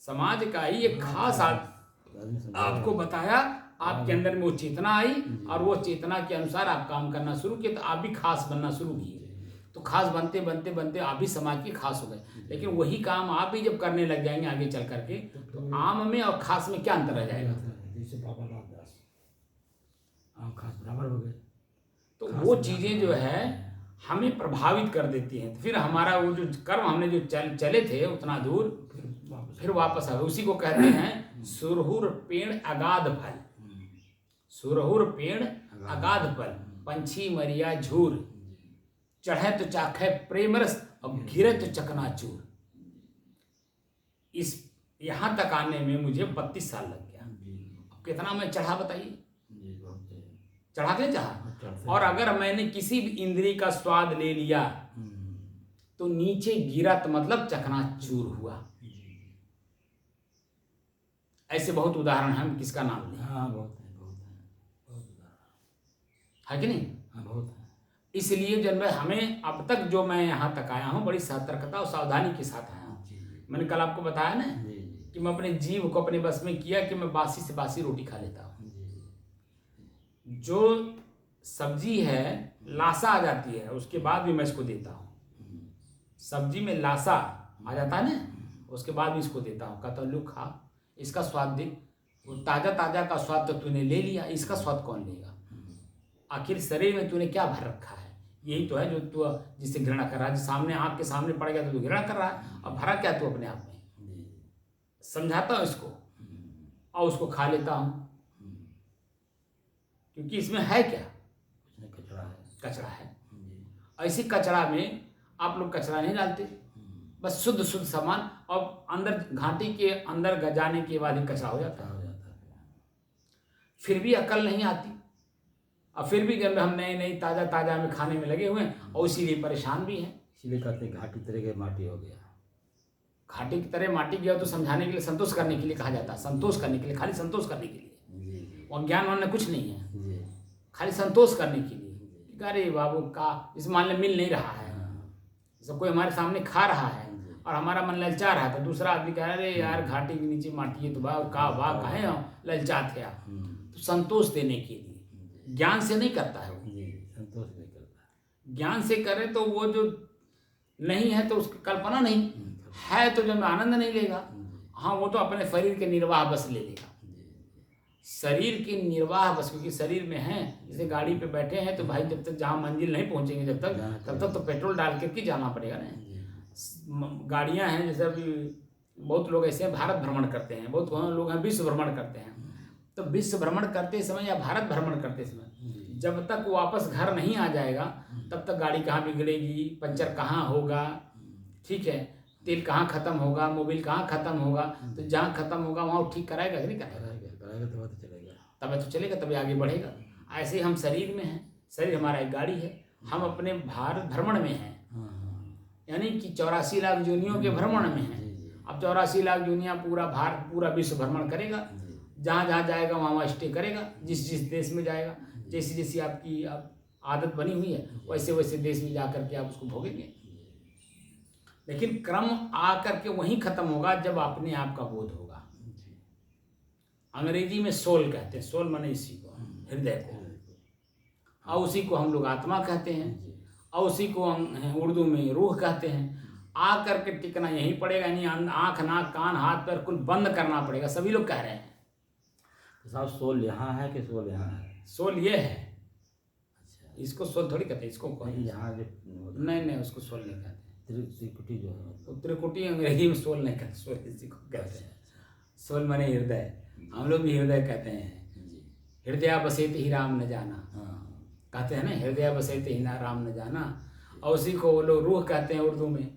समाज का ही एक खास आदमी आपको बताया, आपके अंदर में वो चेतना आई, और वो चेतना के अनुसार आप काम करना शुरू किए, तो आप भी खास बनना शुरू किए। तो खास बनते बनते बनते आप भी समाज के खास हो गए। लेकिन वही काम आप भी जब करने लग जाएंगे आगे चल करके, तो आम में और खास में क्या अंतर रह जाएगा? जैसे बाबा रामदास आम खास बराबर हो गए। तो वो चीज़ें जो है हमें प्रभावित कर देती हैं। तो फिर हमारा वो जो कर्म हमने जो चले थे उतना दूर, फिर वापस आ गए। उसी को कहते हैं सुरहुर पेड़ अगाध फल, सुरहुर पेड़ अगाध फल, पंछी मरिया झूर, चढ़े तो चाखे प्रेम रस और गिरे तो चकनाचूर। इस यहाँ तक आने में मुझे 32 साल लग गया। अब कितना मैं चढ़ा बताइए? चढ़ा के चाहा। चढ़ते और अगर मैंने किसी भी इंद्रिय का स्वाद ले लिया तो नीचे गिरा तो मतलब चकनाचूर हुआ। ऐसे बहुत उदाहरण हैं, हम किसका नाम लें? हाँ बहुत है, बहुत है, बहुत उदाहरण है कि नहीं? हाँ बहुत है। इसलिए जब मैं हमें अब तक जो मैं यहाँ तक आया हूँ बड़ी सतर्कता और सावधानी के साथ आया हूँ। जी जी मैंने कल आपको बताया ना जी जी कि मैं अपने जीव को अपने बस में किया कि मैं बासी से बासी रोटी खा लेता हूँ। जी जो सब्जी है लाशा आ जाती है उसके बाद भी मैं इसको देता हूँ। सब्जी में लाशा आ जाता है ना, उसके बाद भी इसको देता हूँ। कहता हूँ लो खा, इसका स्वाद देख। वो ताज़ा ताज़ा का स्वाद तो तूने ले लिया, इसका स्वाद कौन लेगा? आखिर शरीर में तूने क्या भर रखा है? यही तो है जो तू जिससे घृणा कर रहा है। सामने आँख के सामने पड़ गया तो तू घृणा कर रहा है। अब भरा क्या तू अपने आप में? समझाता हूँ इसको और उसको खा लेता हूँ, क्योंकि इसमें है क्या? कचरा है, कचरा है। ऐसी कचरा में आप लोग कचरा नहीं डालते, बस शुद्ध शुद्ध सामान, और अंदर घाटी के अंदर जाने के बाद ही कचरा हो जाता है। फिर भी अकल नहीं आती, और फिर भी जब हम नए नए ताज़ा ताज़ा में खाने में लगे हुए हैं और इसीलिए परेशान भी हैं। इसीलिए कहते हैं घाटी तरह के माटी हो गया। घाटी की तरह माटी गया तो समझाने के लिए, संतोष करने के लिए कहा जाता है। संतोष करने के लिए, खाली संतोष करने के लिए। जी और ज्ञान वाला कुछ नहीं है, जी खाली संतोष करने के लिए। अरे बाबू का इस मान ले मिल नहीं रहा है, सब कोई हमारे सामने खा रहा है और हमारा मन ललचा रहा है, तो दूसरा आदमी कह रहा है अरे यार घाटी के नीचे माटी है तो वाह का वाह कहे ललचा थे आप। तो संतोष देने के लिए, ज्ञान से नहीं करता है वो। संतोष नहीं करता। ज्ञान से करे तो वो जो नहीं है तो उसकी कल्पना नहीं है, तो जब आनंद नहीं लेगा। हाँ वो तो अपने शरीर के निर्वाह बस ले लेगा, शरीर की निर्वाह बस, क्योंकि शरीर में है। जैसे गाड़ी पे बैठे हैं तो भाई जब तक जहाँ मंजिल नहीं पहुंचेंगे जब तक, तब तक तो पेट्रोल डाल करके जाना पड़ेगा ना। गाड़ियाँ हैं जैसे अभी बहुत लोग ऐसे भारत भ्रमण करते हैं, बहुत लोग हैं विश्व भ्रमण करते हैं। तो विश्व भ्रमण करते समय या भारत भ्रमण करते समय जब तक वापस घर नहीं आ जाएगा तब तक गाड़ी कहाँ बिगड़ेगी, पंचर कहाँ होगा, ठीक है, तेल कहाँ खत्म होगा, मोबिल कहाँ खत्म होगा, तो जहाँ खत्म होगा वहाँ वो ठीक कराएगा कि नहीं कराएगा? कराएगा तो चलेगा, तब तो चलेगा, तभी आगे बढ़ेगा। ऐसे ही हम शरीर में हैं, शरीर हमारा एक गाड़ी है, हम अपने भारत भ्रमण में हैं, यानी कि 84 लाख योनियों के भ्रमण में हैं। अब 84 लाख योनियाँ पूरा भारत पूरा विश्व भ्रमण करेगा, जहाँ जहाँ जाएगा वहाँ वहाँ स्टे करेगा, जिस जिस देश में जाएगा, जैसी जैसी आपकी आदत बनी हुई है वैसे वैसे देश में जा करके आप उसको भोगेंगे। लेकिन क्रम आकर के वहीं खत्म होगा जब अपने आप का बोध होगा। अंग्रेजी में सोल कहते हैं, सोल माने इसी को, हृदय को, और उसी को हम लोग आत्मा कहते हैं, और उसी को उर्दू में रूह कहते हैं। आ करके टिकना यहीं पड़ेगा, नहीं आँख नाक कान हाथ पैर कुल बंद करना पड़ेगा। सभी लोग कह रहे हैं तो साहब सोल यहाँ है कि सोल यहाँ है? सोल ये है। अच्छा, इसको सोल थोड़ी कहते हैं, इसको यहाँ नहीं उसको सोल नहीं कहते। त्रिकुटी जो है, त्रिकुटी अंग्रेजी में सोल नहीं कहते, सोल इसी को कहते हैं। सोल माने हृदय, हम लोग भी हृदय कहते हैं। हृदय बसेत ही राम न जाना, कहते हैं ना, हृदय बसेत ही राम न जाना, और उसी को वो लोग रूह कहते हैं उर्दू में,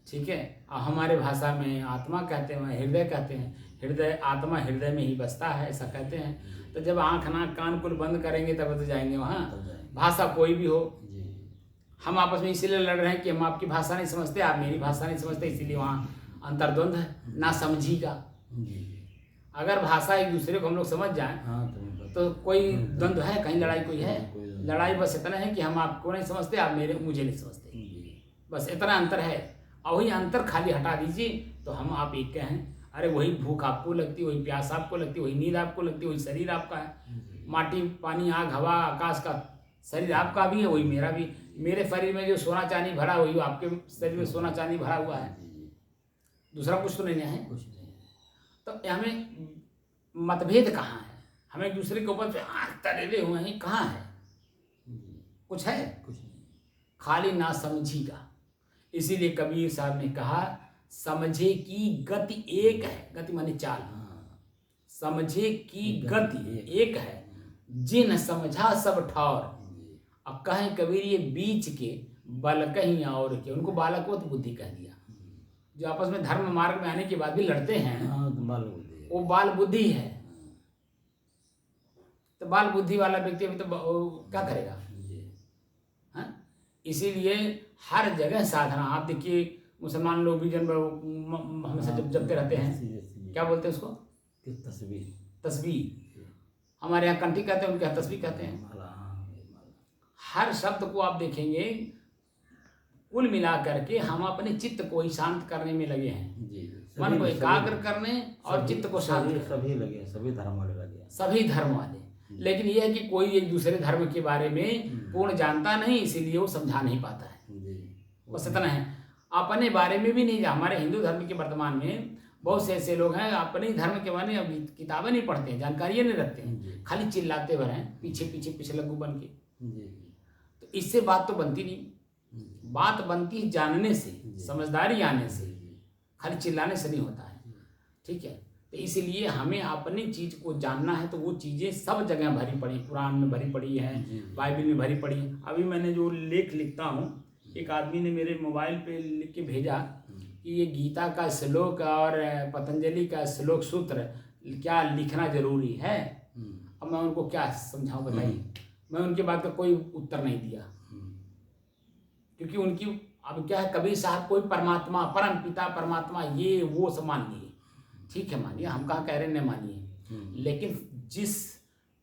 ठीक है। और हमारे भाषा में आत्मा कहते हैं, हृदय कहते हैं। हृदय, आत्मा हृदय में ही बसता है, ऐसा कहते हैं। तो जब आँख नाक कान कुल बंद करेंगे तब तो जाएंगे वहाँ। भाषा कोई भी हो, हम आपस में इसीलिए लड़ रहे हैं कि हम आपकी भाषा नहीं समझते, आप मेरी भाषा नहीं समझते, इसीलिए वहाँ अंतर्द्वंद है, ना समझीगा। अगर भाषा एक दूसरे को हम लोग समझ जाएं तो कोई द्वंद्व है, कहीं लड़ाई कोई है? लड़ाई बस इतना है कि हम आपको नहीं समझते, आप मुझे नहीं समझते, बस इतना अंतर है। और वही अंतर खाली हटा दीजिए तो हम आप एक के हैं। अरे वही भूख आपको लगती, वही प्यास आपको लगती, वही नींद आपको लगती, वही शरीर आपका है। माटी पानी आग हवा आकाश का शरीर आपका भी है, वही मेरा भी। मेरे शरीर में जो सोना चांदी भरा वही आपके शरीर में सोना चांदी भरा हुआ है, दूसरा कुछ तो नहीं है। तो हमें मतभेद कहाँ है? हमें एक दूसरे के ऊपर तरेले हुए हैं, कहाँ है? कुछ है? कुछ नहीं, खाली ना समझी का। इसीलिए कबीर साहब ने कहा समझे की गति एक है, गति माने चाल, समझे की गति एक है, जिन समझा सब ठौर। अब कहें कबीर ये बीच के बल कहीं और के, उनको बालकवत बुद्धि कह दिया। जो आपस में धर्म मार्ग में आने के बाद भी लड़ते हैं, वो बाल बुद्धि है। तो बाल बुद्धि वाला व्यक्ति अभी तो क्या करेगा? हाँ, इसीलिए हर जगह साधना। आप देखिए मुसलमान लोग भी जन हमेशा जब जपते रहते हैं, क्या बोलते हैं उसको? तस्वीर। तस्बीह। हमारे यहाँ कंठी कहते हैं, उनके यहाँ तस्बीह कहते हैं। हर शब्द को आप देखेंगे, कुल मिला करके हम अपने चित्त को ही शांत करने में लगे हैं, मन को एकाग्र करने और चित्त को शांत करने। सभी लगे, सभी धर्म वाले लगे, सभी धर्म वाले। लेकिन यह है कि कोई एक दूसरे धर्म के बारे में पूर्ण जानता नहीं, इसीलिए वो समझा नहीं पाता है। बस इतना है। अपने बारे में भी नहीं, हमारे हिंदू धर्म के वर्तमान में बहुत से ऐसे लोग हैं अपने ही धर्म के बारे में किताबें नहीं पढ़ते हैं, जानकारियाँ नहीं रखते हैं, खाली चिल्लाते हुए हैं पीछे पीछे पीछे लग्गू बन के। तो इससे बात तो बनती नहीं। बात बनती जानने से, समझदारी आने से, खाली चिल्लाने से नहीं होता है। ठीक है, तो इसलिए हमें अपनी चीज को जानना है। तो वो चीजें सब जगह भरी पड़ी, कुरान में भरी पड़ी है, बाइबल में भरी पड़ी है। अभी मैंने जो लेख लिखता हूँ, एक आदमी ने मेरे मोबाइल पे लिख के भेजा कि ये गीता का श्लोक और पतंजलि का श्लोक सूत्र क्या लिखना जरूरी है। अब मैं उनको क्या समझाऊं बताइए। मैं उनकी बात का कोई उत्तर नहीं दिया, क्योंकि उनकी अब क्या है, कबीर साहब कोई परमात्मा, परम पिता परमात्मा ये वो सब मान लिए। ठीक है, मानिए, हम कहाँ कह रहे नहीं मानिए, लेकिन जिस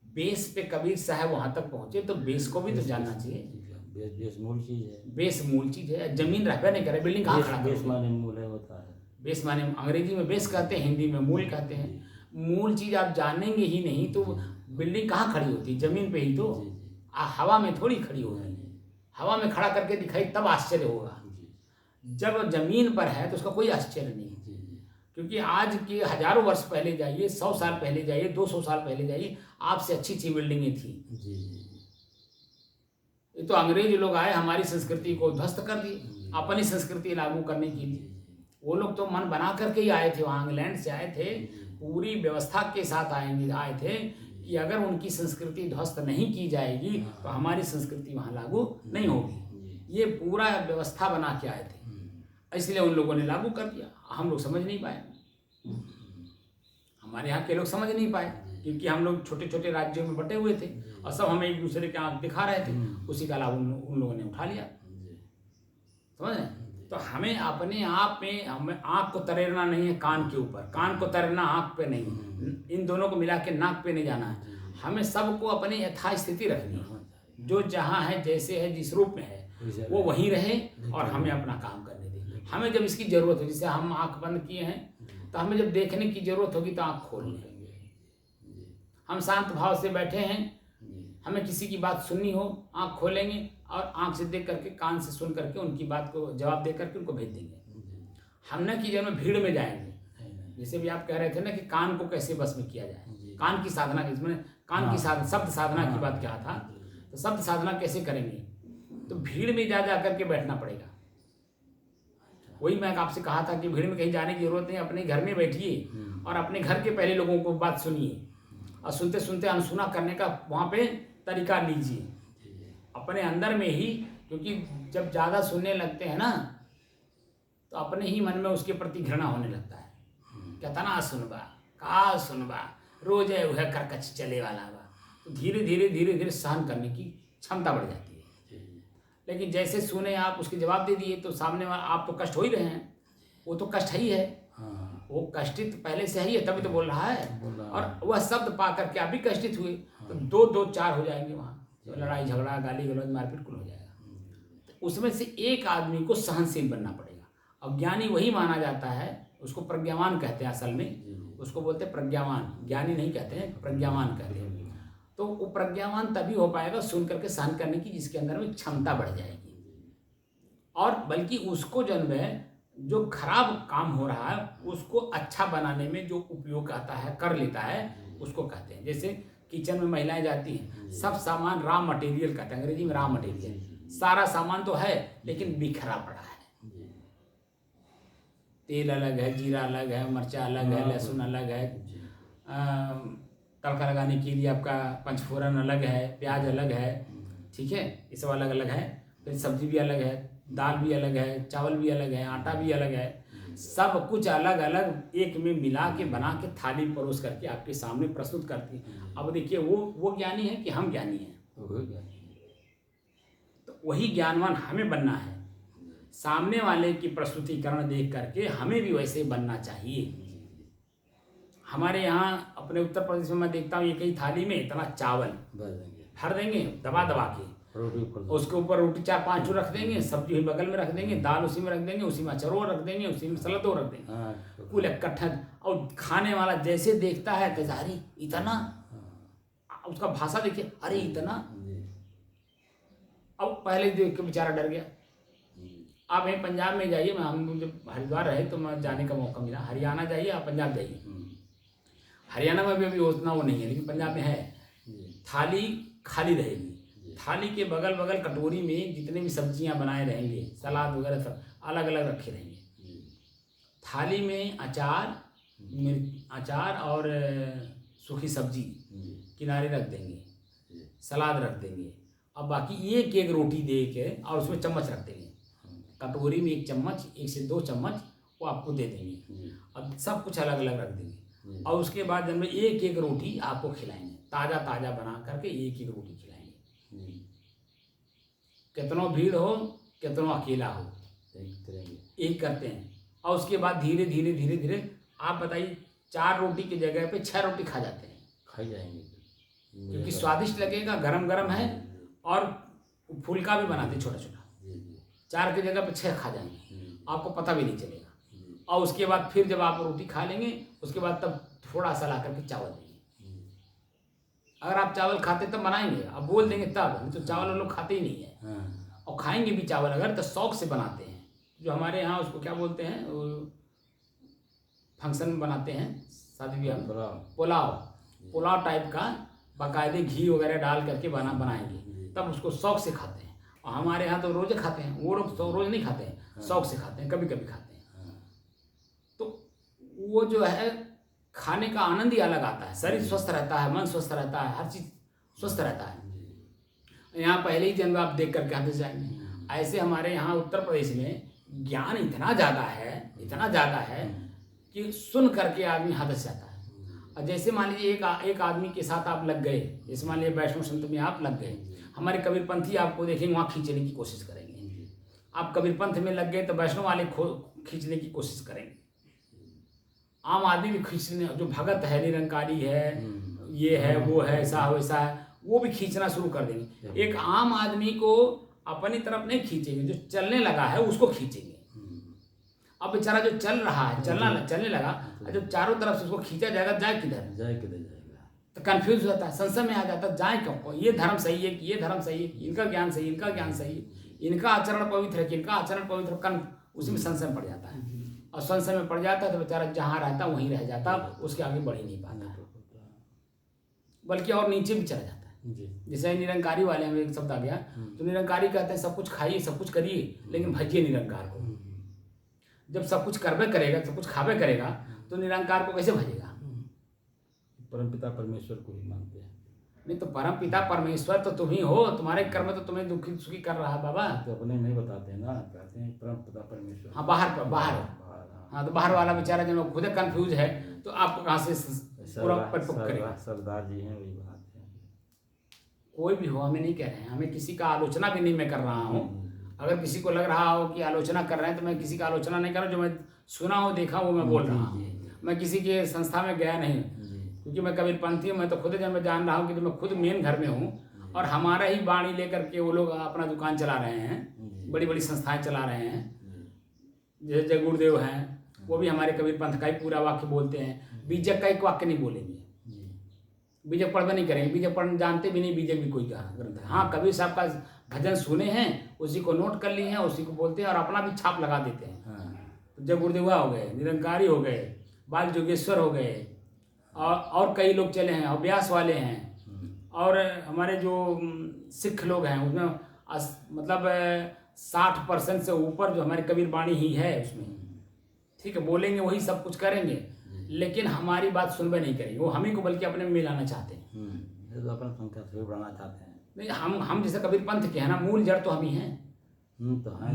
बेस पे कबीर साहब वहां तक पहुंचे तो बेस को भी तो जानना चाहिए। बेस मूल चीज है। बेस मूल चीज है। जमीन रहबे नहीं करे, बिल्डिंग कहाँ खड़ा करोगे? बेस माने मूल है, होता है। बेस माने अंग्रेजी में बेस कहते हैं, हिंदी में मूल कहते हैं। मूल चीज आप जानेंगे ही नहीं तो बिल्डिंग कहाँ खड़ी होती है? जमीन पे ही तो। हवा में थोड़ी खड़ी होगी। हवा में खड़ा करके दिखाई तब आश्चर्य होगा। जब जमीन पर है तो उसका कोई आश्चर्य नहीं, क्योंकि आज के हजारों वर्ष पहले जाइए, 100 साल पहले जाइए, 200 साल पहले जाइए, आपसे अच्छी अच्छी बिल्डिंगें थी। ये तो अंग्रेज लोग आए, हमारी संस्कृति को ध्वस्त कर दिए अपनी संस्कृति लागू करने के लिए। वो लोग तो मन बना करके ही आए थे, वहाँ इंग्लैंड से आए थे, पूरी व्यवस्था के साथ आए थे कि अगर उनकी संस्कृति ध्वस्त नहीं की जाएगी तो हमारी संस्कृति वहाँ लागू नहीं होगी। ये पूरा व्यवस्था बना के आए थे, इसलिए उन लोगों ने लागू कर दिया। हम लोग समझ नहीं पाए, हमारे यहाँ के लोग समझ नहीं पाए, क्योंकि हम लोग छोटे छोटे राज्यों में बटे हुए थे और सब हमें एक दूसरे के आँख दिखा रहे थे। उसी का लाभ उन लोगों ने उठा लिया। समझ रहे? तो हमें अपने आप में, हमें आँख को तैरना नहीं है कान के ऊपर, कान को तैरना आँख पे नहीं, इन दोनों को मिला के नाक पे नहीं जाना है। हमें सबको अपनी यथास्थिति रखनी है, जो जहाँ है, जैसे है, जिस रूप में है वो वहीं रहे और हमें अपना काम करने दें। हमें जब इसकी जरूरत हो, जैसे हम आँख बंद किए हैं, तो हमें जब देखने की जरूरत होगी तो आँख खोल लेंगे। हम शांत भाव से बैठे हैं, हमें किसी की बात सुननी हो, आँख खोलेंगे और आँख से देख करके, कान से सुन करके उनकी बात को जवाब दे करके उनको भेज देंगे। हम न कि जब भीड़ में जाएंगे, जैसे भी आप कह रहे थे ना कि कान को कैसे बस में किया जाए, कान की साधना, इसमें कान की साधना, शब्द साधना की बात क्या था, तो शब्द साधना कैसे करेंगे? तो भीड़ में जा करके बैठना पड़ेगा। वही मैं आपसे कहा था कि भीड़ में कहीं जाने की जरूरत नहीं, अपने घर में बैठिए और अपने घर के पहले लोगों को बात सुनिए और सुनते सुनते अनसुना करने का वहाँ पे तरीका लीजिए अपने अंदर में ही। क्योंकि जब ज़्यादा सुनने लगते हैं ना तो अपने ही मन में उसके प्रति घृणा होने लगता है। कितना सुनबा, का सुनबा, रोज है वह करकच चले वाला बा। तो धीरे धीरे धीरे धीरे सहन करने की क्षमता बढ़ जाती है। लेकिन जैसे सुने आप, उसके जवाब दे दिए तो सामने वाला, आप तो कष्ट हो ही रहे हैं, वो तो कष्ट ही है, वो कष्टित पहले से ही है, तभी तो बोल रहा है। और वह शब्द पा करके आप भी कष्टित हुए तो दो चार हो जाएंगे वहाँ, तो लड़ाई झगड़ा, गाली गलौज, मारपीट कुल हो जाएगा। तो उसमें से एक आदमी को सहनशील बनना पड़ेगा। अब ज्ञानी वही माना जाता है, उसको प्रज्ञावान कहते हैं असल में, उसको बोलते हैं प्रज्ञावान, ज्ञानी नहीं कहते हैं, प्रज्ञावान कहते हैं। तो वो प्रज्ञावान तभी हो पाएगा सुन करके सहन करने की, जिसके अंदर में क्षमता बढ़ जाएगी। और बल्कि उसको जन्म है, जो खराब काम हो रहा है उसको अच्छा बनाने में जो उपयोग आता है, कर लेता है, उसको कहते हैं। जैसे किचन में महिलाएं जाती हैं, सब सामान रॉ मटेरियल कहते हैं, अंग्रेजी में रॉ मटेरियल, सारा सामान तो है लेकिन बिखरा पड़ा है। तेल अलग है, जीरा अलग है, मिर्चा अलग है, लहसुन अलग है, तड़का लगाने के लिए आपका पंचफोरन अलग है, प्याज अलग है, ठीक है, ये सब अलग अलग है। फिर सब्जी भी अलग है, दाल भी अलग है, चावल भी अलग है, आटा भी अलग है। सब कुछ अलग अलग एक में मिला के बना के थाली परोस करके आपके सामने प्रस्तुत करती है। अब देखिए वो ज्ञानी है कि हम ज्ञानी हैं? तो वही ज्ञानवान हमें बनना है। सामने वाले की प्रस्तुतिकरण देख करके हमें भी वैसे बनना चाहिए। हमारे यहाँ अपने उत्तर प्रदेश में मैं देखता हूँ एक ही थाली में इतना चावल भर देंगे दबा दबा के, उसके ऊपर रोटी 4-5 रख देंगे, सब्जी भी बगल में रख देंगे, दाल उसी में रख देंगे, उसी में अचार रख देंगे, उसी में सलाद रख देंगे, कुल इकट्ठा। और खाने वाला जैसे देखता है कजारी इतना, उसका भाषा देखिए, अरे इतना। अब पहले देख के बेचारा डर गया। आप यहीं पंजाब में जाइए, हम जब हरिद्वार रहे तो मैं जाने का मौका मिला, हरियाणा जाइए आप पंजाब जाइए, हरियाणा में भी अभी उतना वो नहीं है, लेकिन पंजाब में है। थाली खाली रहेगी, थाली के बगल बगल कटोरी में जितने भी सब्जियां बनाए रहेंगे, सलाद वगैरह सब अलग अलग रखे रहेंगे। थाली में अचार और सूखी सब्जी किनारे रख देंगे, सलाद रख देंगे, अब बाकी एक एक रोटी दे के और उसमें चम्मच रख देंगे। कटोरी में 1 चम्मच, 1 से 2 चम्मच वो आपको दे देंगे। अब सब कुछ अलग अलग रख देंगे और उसके बाद जब में एक एक रोटी आपको खिलाएंगे, ताज़ा ताज़ा बना करके एक एक रोटी खिलाएंगे। कितनो भीड़ हो, कितनो अकेला हो, एक करते हैं। और उसके बाद धीरे धीरे धीरे धीरे आप बताइए 4 रोटी की जगह पे 6 रोटी खा जाते हैं, खा जाएंगे, क्योंकि स्वादिष्ट लगेगा, गरम गरम है और फुल्का भी बनाते हैं छोटा छोटा। 4 की जगह पे 6 खा जाएंगे, आपको पता भी नहीं चलेगा। और उसके बाद फिर जब आप रोटी खा लेंगे, उसके बाद तब थोड़ा सा ला करके चावल देंगे। अगर आप चावल खाते तब बनाएंगे, अब बोल देंगे तब, नहीं तो चावल लोग खाते ही नहीं है। और खाएंगे भी चावल अगर तो शौक से बनाते हैं। जो हमारे यहाँ उसको क्या बोलते हैं, फंक्शन में बनाते हैं शादी ब्याह, पुलाव टाइप का बाकायदे घी वगैरह डाल करके बनाएंगे, तब उसको शौक से खाते हैं। और हमारे यहाँ तो रोज़ खाते हैं, वो लोग तो रोज़ नहीं खाते हैं, शौक से खाते हैं, कभी कभी खाते हैं। तो वो जो है खाने का आनंद ही अलग आता है, शरीर स्वस्थ रहता है, मन स्वस्थ रहता है, हर चीज़ स्वस्थ रहता है। यहाँ पहले ही जन्म आप देख करके आते जाएंगे। ऐसे हमारे यहाँ उत्तर प्रदेश में ज्ञान इतना ज़्यादा है कि सुन करके आदमी हदस जाता है। और जैसे मान लीजिए एक आदमी के साथ आप लग गए, जैसे मान लीजिए वैष्णव संत में आप लग गए, हमारे कबीरपंथी आपको देखेंगे वहाँ खींचने की कोशिश करेंगे। आप कबीरपंथ में लग गए तो वैष्णव वाले खींचने की कोशिश करेंगे। आम आदमी भी खींचने, जो भगत है, निरंकारी है, ये है वो है, ऐसा है वैसा है, वो भी खींचना शुरू कर देंगे। एक आम आदमी को अपनी तरफ नहीं खींचेंगे, जो चलने लगा है उसको खींचेंगे। अब बेचारा जो चल रहा है, चलने लगा, जब चारों तरफ से उसको खींचा जाएगा, जाए किधर जाएगा, तो कंफ्यूज होता है, संशय में आ जाता है, जाए क्यों, ये धर्म सही है कि ये धर्म सही है, इनका ज्ञान सही है, इनका ज्ञान सही है, इनका आचरण पवित्र है कि इनका आचरण पवित्र, उसी में संशय में पड़ जाता है। और संशय में पड़ जाता है तो बेचारा जहाँ रहता वहीं रह जाता, उसके आगे बढ़ ही नहीं पाता, बल्कि और नीचे भी चला जाता है। जैसे निरंकारी वाले में एक शब्द आ गया, तो निरंकारी कहते हैं सब कुछ खाइए, सब कुछ करिए, लेकिन भजिए निरंकार को। जब सब कुछ करबे करेगा, सब कुछ खाबे करेगा, तो निरंकार को कैसे भजेगा? परमपिता परमेश्वर को ही मानते हैं। नहीं तो परमपिता परमेश्वर तो तुम ही हो, तुम्हारे कर्म तो तुम्हें दुखी सुखी कर रहा है बाबा। तो अपने नहीं बताते हैं ना, कहते हैं परमपिता परमेश्वर। हाँ, बाहर हाँ, तो बाहर वाला बेचारा जब खुद कंफ्यूज है तो आपको कहाँ से पूरा परिपक्व करेगा? सरदार जी हैं, वही बात है। कोई भी हो, हमें नहीं कह रहे हैं, हमें किसी का आलोचना भी नहीं मैं कर रहा हूँ। अगर किसी को लग रहा हो कि आलोचना कर रहे हैं, तो मैं किसी का आलोचना नहीं कर रहा। जो मैं सुना हो, देखा वो मैं बोल रहा हूँ। मैं किसी के संस्था में गया नहीं, क्योंकि मैं कबीरपंथी हूँ। मैं तो खुद जब मैं जान रहा हूँ कि मैं खुद मेन घर में हूँ और हमारा ही बाणी लेकर के वो लोग अपना दुकान चला रहे हैं, बड़ी बड़ी संस्थाएं चला रहे हैं। जैसे जय गुरुदेव हैं, वो भी हमारे कबीरपंथ का ही पूरा वाक्य बोलते हैं। बीजक का एक वाक्य नहीं बोलेंगे, बीजक पढ़वे नहीं करेंगे, बीजक पढ़ जानते भी नहीं, बीजक भी कोई ग्रंथ है। हाँ, कबीर साहब का भजन सुने हैं, उसी को नोट कर लिए हैं, उसी को बोलते हैं और अपना भी छाप लगा देते हैं। तो जय गुरुदेवा हो गए, निरंकारी हो गए, बाल जोगेश्वर हो गए, और कई लोग चले हैं, अभ्यास वाले हैं। और हमारे जो सिख लोग हैं उसमें मतलब 60% से ऊपर जो हमारी कबीर बाणी ही है उसमें। ठीक है, बोलेंगे वही सब कुछ करेंगे, लेकिन हमारी बात सुनबे नहीं करेंगे। वो हम ही को बल्कि अपने में मिलाना चाहते हैं, तो अपना संख्या से बढ़ाना चाहते हैं। नहीं, हम जैसे कबीर पंथ के हैं ना, मूल जड़ तो हम ही हैं। तो है।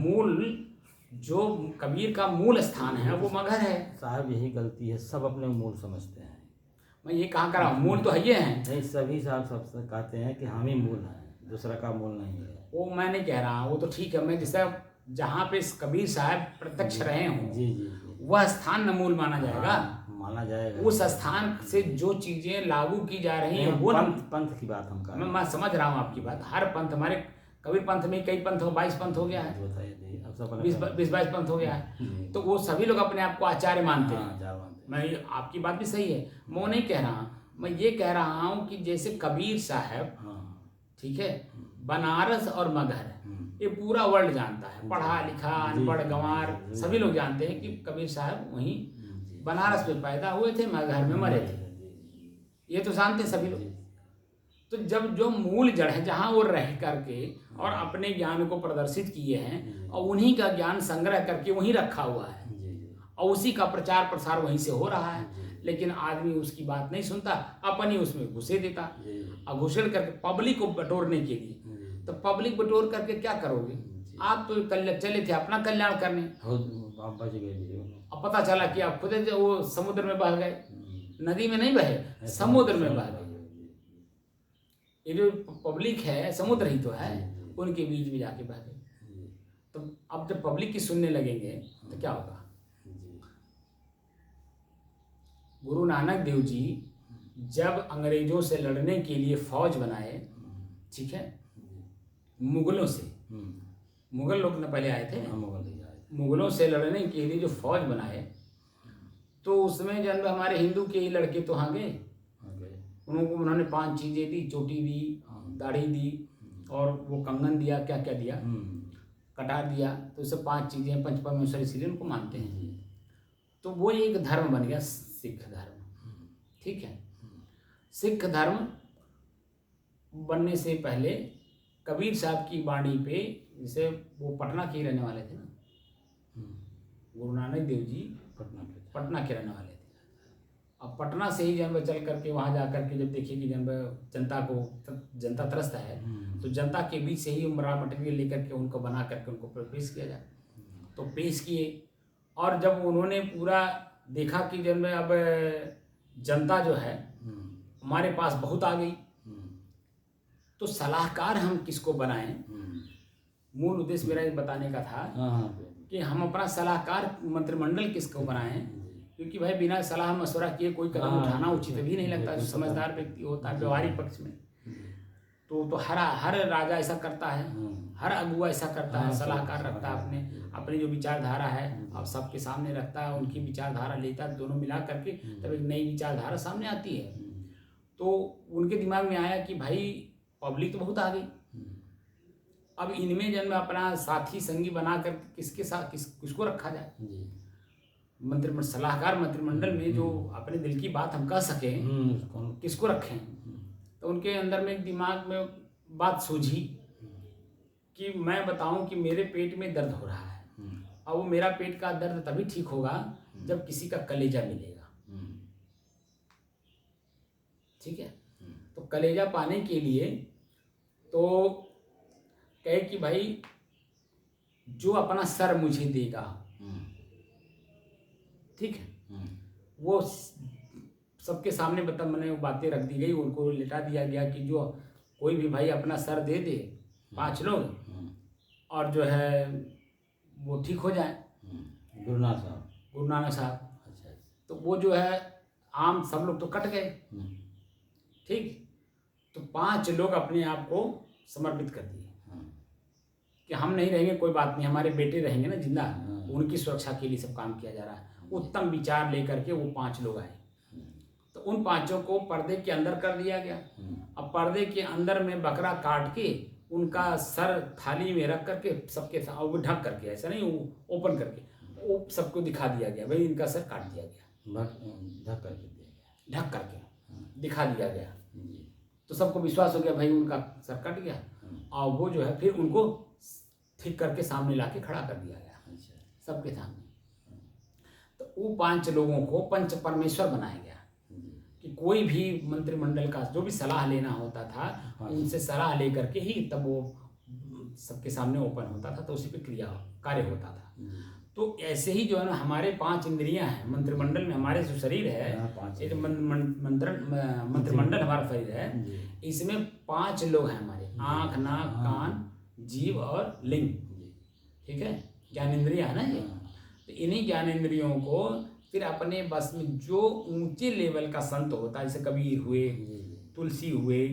जो कबीर का मूल स्थान है वो मगहर है। साहब यही गलती है, सब अपने मूल समझते हैं। मैं ये कहाँ कर रहा हूँ, मूल तो है ये हैं। नहीं, सभी साहब सब कहते हैं कि हम ही मूल हैं, दूसरा का मूल नहीं है। वो मैं नहीं कह रहा हूँ, वो तो ठीक है। मैं जैसे जहाँ पे कबीर साहब प्रत्यक्ष रहे हों जी जी जी, वह स्थान न मूल माना जाएगा। हाँ, माना जाएगा। उस स्थान से जो चीजें लागू की जा रही हैं नहीं, वो पंथ की बात हम कर रहे हैं। मैं समझ रहा हूँ आपकी बात। हर पंथ, हमारे कबीर पंथ में कई पंथ हो, 22 पंथ हो गया है, बताइए दी, अब सब 20-22 पंथ हो गया है। जी। तो वो सभी लोग अपने आप को आचार्य मानते हाँ, हैं। जा मानते हैं। मैं आपकी बात भी सही है, मैं वो नहीं कह रहा। मैं ये कह रहा हूँ कि जैसे कबीर साहब, हाँ, ठीक है, बनारस और मगहर ये पूरा वर्ल्ड जानता है, पढ़ा लिखा अनपढ़ गंवार सभी लोग जानते हैं कि कबीर साहब वहीं बनारस में पैदा हुए थे, मगहर में मरे थे। ये तो जानते हैं सभी लोग। तो जब जो मूल जड़ है जहाँ वो रह करके और अपने ज्ञान को प्रदर्शित किए हैं और उन्हीं का ज्ञान संग्रह करके वहीं रखा हुआ है और उसी का प्रचार प्रसार वहीं से हो रहा है, लेकिन आदमी उसकी बात नहीं सुनता, अपन ही उसमें घुसे देता और घुसेड़ करके पब्लिक को बटोरने के लिए। तो पब्लिक बटोर करके क्या करोगे आप? तो चले थे अपना कल्याण करने, आप बच गए जी। अब पता चला कि आप खुद वो समुद्र में बह गए, नदी में नहीं बहे, समुद्र में बह गए। ये जो पब्लिक है समुद्र ही तो है, उनके बीच में जाके बह गए। तो अब जब पब्लिक की सुनने लगेंगे तो क्या होगा? गुरु नानक देव जी जब अंग्रेजों से लड़ने के लिए फौज बनाए, ठीक है, मुगलों से, मुगल लोग न पहले आए थे, मुगलों से लड़ने के लिए जो फौज बनाए, तो उसमें जब हमारे हिंदू के ही लड़के तो हाँ गए, उनको उन्होंने 5 चीजें दी, चोटी दी, दाढ़ी दी और वो कंगन दिया, क्या क्या दिया, कटार दिया। तो इससे 5 चीजें पंच परमेश्वर इसलिए उनको मानते हैं। तो वो एक धर्म बन गया, सिख धर्म। ठीक है, सिख धर्म बनने से पहले कबीर साहब की वाणी पे, जैसे वो पटना के रहने वाले थे ना, गुरु नानक देव जी पटना के रहने वाले थे। अब पटना से ही जन्म चल करके वहाँ जा करके जब देखिए कि जन्म जनता त्रस्त है, तो जनता के बीच से ही रॉ मटेरियल लेकर के उनको बना करके उनको पेश किया जाए। तो पेश किए और जब उन्होंने पूरा देखा कि जन्म अब जनता जो है हमारे पास बहुत आ गई, तो सलाहकार हम किसको बनाएं? मूल उद्देश्य मेरा ये बताने का था कि हम अपना सलाहकार मंत्रिमंडल किसको बनाएं, क्योंकि भाई बिना सलाह मशवरा किए कोई कदम उठाना उचित भी नहीं लगता। जो समझदार व्यक्ति होता है व्यवहारिक पक्ष में, तो हर राजा ऐसा करता है, हर अगुआ ऐसा करता है, सलाहकार रखता है, अपनी जो विचारधारा है अब सबके सामने रखता है, उनकी विचारधारा लेता है, दोनों मिला करके तब एक नई विचारधारा सामने आती है। तो उनके दिमाग में आया कि भाई पब्लिक तो बहुत आ गई, अब इनमें जन्म अपना साथी संगी बना कर किसके साथ किसको रखा जाए? सलाहकार मंत्रिमंडल में जो अपने दिल की बात हम कह सकें, किसको रखें? तो उनके अंदर में दिमाग में बात सूझी कि मैं बताऊं कि मेरे पेट में दर्द हो रहा है, और वो मेरा पेट का दर्द तभी ठीक होगा जब किसी का कलेजा मिलेगा। ठीक है, तो कलेजा पाने के लिए तो कहे कि भाई जो अपना सर मुझे देगा, ठीक है, वो सबके सामने मैंने वो बातें रख दी गई, उनको लिटा दिया गया कि जो कोई भी भाई अपना सर दे दे 5 लोग और जो है वो ठीक हो जाए। गुरु नानक साहब। अच्छा। तो वो जो है आम सब लोग तो कट गए, ठीक, तो 5 लोग अपने आप को समर्पित कर दिए कि हम नहीं रहेंगे, कोई बात नहीं, हमारे बेटे रहेंगे ना जिंदा, उनकी सुरक्षा के लिए सब काम किया जा रहा है। उत्तम विचार लेकर के वो 5 लोग आए, तो उन 5 को पर्दे के अंदर कर दिया गया। अब पर्दे के अंदर में बकरा काट के उनका सर थाली में रख करके सबके साथ वो ढक करके, ऐसा नहीं वो ओपन करके वो सबको दिखा दिया गया, भाई इनका सर काट दिया गया, ढक करके दिखा दिया गया। तो सबको विश्वास हो गया भाई उनका सर कट गया, और वो जो है फिर उनको ठीक करके सामने लाके खड़ा कर दिया गया सबके सामने। तो वो 5 लोगों को पंच परमेश्वर बनाया गया कि कोई भी मंत्रिमंडल का जो भी सलाह लेना होता था उनसे सलाह लेकर के ही तब वो सबके सामने ओपन होता था, तो उसी पे क्रिया कार्य होता था। जी। तो ऐसे ही जो है ना हमारे 5 इंद्रियां हैं मंत्रिमंडल में, हमारे जो शरीर है, हाँ, 5 ये जो मंत्रिमंडल हमारा शरीर है, जी। इसमें 5 लोग हैं हमारे, आँख, नाक, कान, जीव और लिंग। जी। ठीक है, ज्ञानेंद्रिय है ना ये। हाँ। तो इन्हीं ज्ञानेंद्रियों को फिर अपने बस में जो ऊंचे लेवल का संत होता है, जैसे कबीर हुए, जी। तुलसी हुए,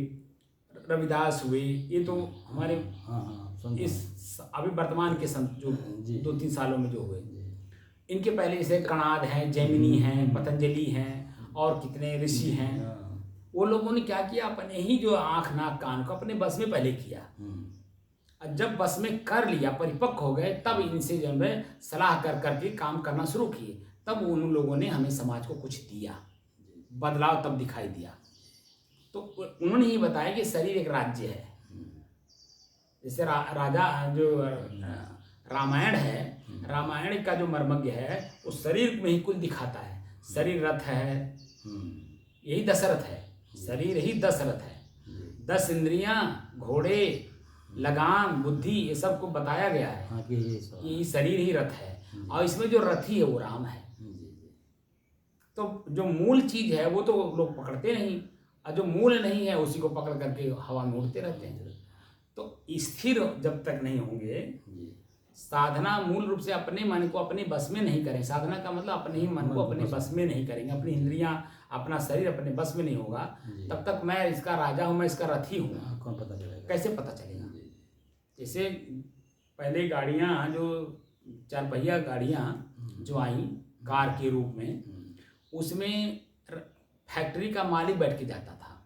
रविदास हुए, ये तो हमारे हाँ हाँ, सुन इस अभी वर्तमान के संत जो जी। 2-3 सालों में जो हुए, जी। इनके पहले जैसे कणाद हैं, जैमिनी हैं, पतंजलि हैं और कितने ऋषि हैं। हाँ। वो लोगों ने क्या किया, अपने ही जो आँख, नाक, कान को अपने बस में पहले किया। और जब बस में कर लिया, परिपक्व हो गए, तब इनसे जो है सलाह कर करके काम करना शुरू किए। तब उन लोगों ने हमें समाज को कुछ दिया, बदलाव तब दिखाई दिया। तो उन्होंने ही बताया कि शरीर एक राज्य है। जैसे राजा जो रामायण है, रामायण का जो मर्मज्ञ है वो शरीर में ही कुल दिखाता है। शरीर रथ है, यही दशरथ है, शरीर ही दशरथ है। 10 इंद्रियां, घोड़े, लगाम, बुद्धि, ये सब को बताया गया है। हाँ, कि ये शरीर ही रथ है, और इसमें जो रथी है वो राम है। तो जो मूल चीज है वो तो लोग पकड़ते नहीं, और जो मूल नहीं है उसी को पकड़ करके हवा में उड़ते रहते हैं। तो स्थिर जब तक नहीं होंगे, साधना मूल रूप से अपने मन को अपने बस में नहीं करें। साधना का मतलब अपने ही मन को अपने बस में नहीं करेंगे, अपनी इंद्रियां, अपना शरीर अपने बस में नहीं होगा, तब तक मैं इसका राजा हूँ, मैं इसका रथी हूँ, कौन पता चलेगा? कैसे पता चलेगा? जैसे पहले गाड़ियाँ जो 4 पहिया गाड़ियाँ जो आई कार के रूप में, उसमें फैक्ट्री का मालिक बैठ के जाता था,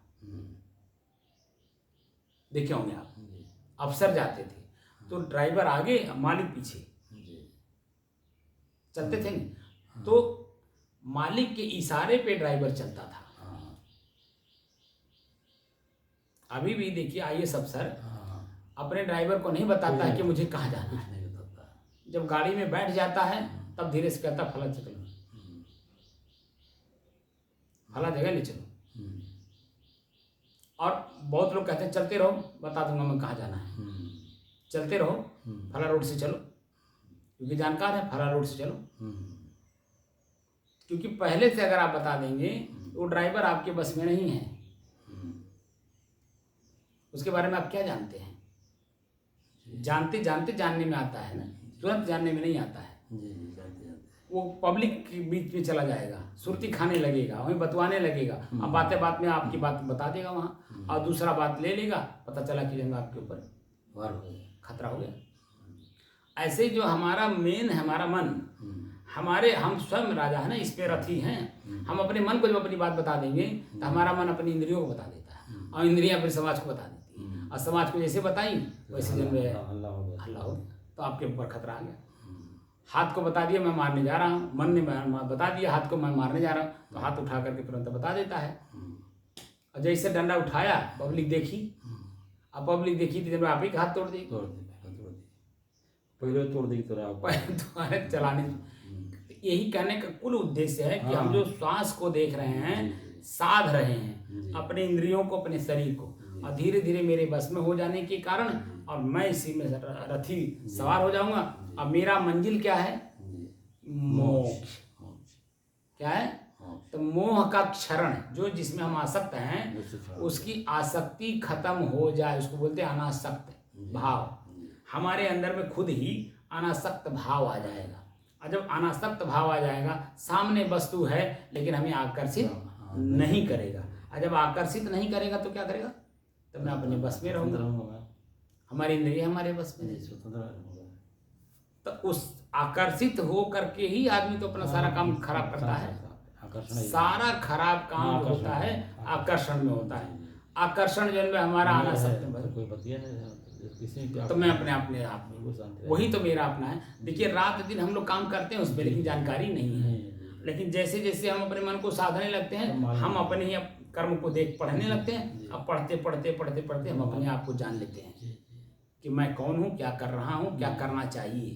देखे होंगे आप, अफसर जाते थे तो ड्राइवर आगे, मालिक पीछे चलते थे नहीं, तो मालिक के इशारे पे ड्राइवर चलता था। अभी भी देखिए आईएएस अफसर अपने ड्राइवर को नहीं बताता है कि मुझे कहाँ जाना है। जब गाड़ी में बैठ जाता है तब धीरे से कहता फला चलो, फला जगह ले चलो। और बहुत लोग कहते हैं चलते रहो, बता दूंगा मैं कहाँ जाना है, चलते रहो, फला रोड से चलो, क्योंकि जानकार है, फला रोड से चलो। क्योंकि पहले से अगर आप बता देंगे तो वो ड्राइवर आपके बस में नहीं है, उसके बारे में आप क्या जानते हैं? जानते जानते जानने में आता है ना, तुरंत जानने में नहीं आता है। वो पब्लिक के बीच में चला जाएगा, सुर्ती खाने लगेगा, वहीं बतवाने लगेगा, अब बातें बात में आपकी बात बता देगा वहाँ, और दूसरा बात ले लेगा, पता चला कि जंग आपके ऊपर खतरा हो गया। ऐसे जो हमारा मेन है, हमारा मन, हम स्वयं राजा है ना, इस पे रथी हैं। हम अपने मन को जब अपनी बात बता देंगे तो हमारा मन अपनी इंद्रियों को बता देता है, और इंद्रियां फिर समाज को बता देती है, और समाज को जैसे बताई वैसे जब हल्ला हो गया तो आपके ऊपर खतरा आ गया। हाथ को बता दिया मैं मारने जा रहा हूँ, मन ने बता दिया हाथ को मैं मारने जा रहा हूँ, तो हाथ उठा करके तुरंत बता देता है। और जैसे डंडा उठाया, पब्लिक देखी, अब पब्लिक देखी तो जब आप ही का हाथ तोड़ देगी, पहले तोड़ देगी, तुम्हारे चलाने। यही कहने का कुल उद्देश्य है कि हम जो श्वास को देख रहे हैं, साध रहे हैं अपने इंद्रियों को, अपने शरीर को, और धीरे धीरे मेरे बस में हो जाने के कारण, और मैं इसी में रथी सवार हो जाऊंगा। अब मेरा मंजिल क्या है? मोक्ष। क्या है? तो मोह का क्षरण, जो जिसमें हम आसक्त हैं उसकी आसक्ति खत्म हो जाए, उसको बोलते हैं अनासक्त भाव। हमारे अंदर में खुद ही अनासक्त भाव आ जाएगा, और जब अनासक्त भाव आ जाएगा, सामने वस्तु है लेकिन हमें आकर्षित नहीं करेगा, और जब आकर्षित नहीं करेगा तो क्या करेगा? तब मैं अपने बस में रहूंगा, हमारी इंद्रिय हमारे बस में नहीं। तो उस आकर्षित हो करके ही आदमी तो अपना सारा काम खराब करता है। सारा खराब काम जो होता है आकर्षण में होता है। आकर्षण जो है हमारा अनासक्त, तो मैं अपने आप में, वही तो मेरा अपना है। देखिए रात दिन हम लोग काम करते हैं उसमें, लेकिन जानकारी नहीं है। लेकिन जैसे जैसे हम अपने मन को साधने लगते हैं, हम अपने ही कर्म को देख पढ़ने लगते हैं। अब पढ़ते पढ़ते पढ़ते पढ़ते हम अपने आप को जान लेते हैं कि मैं कौन हूँ, क्या कर रहा हूँ, क्या करना चाहिए,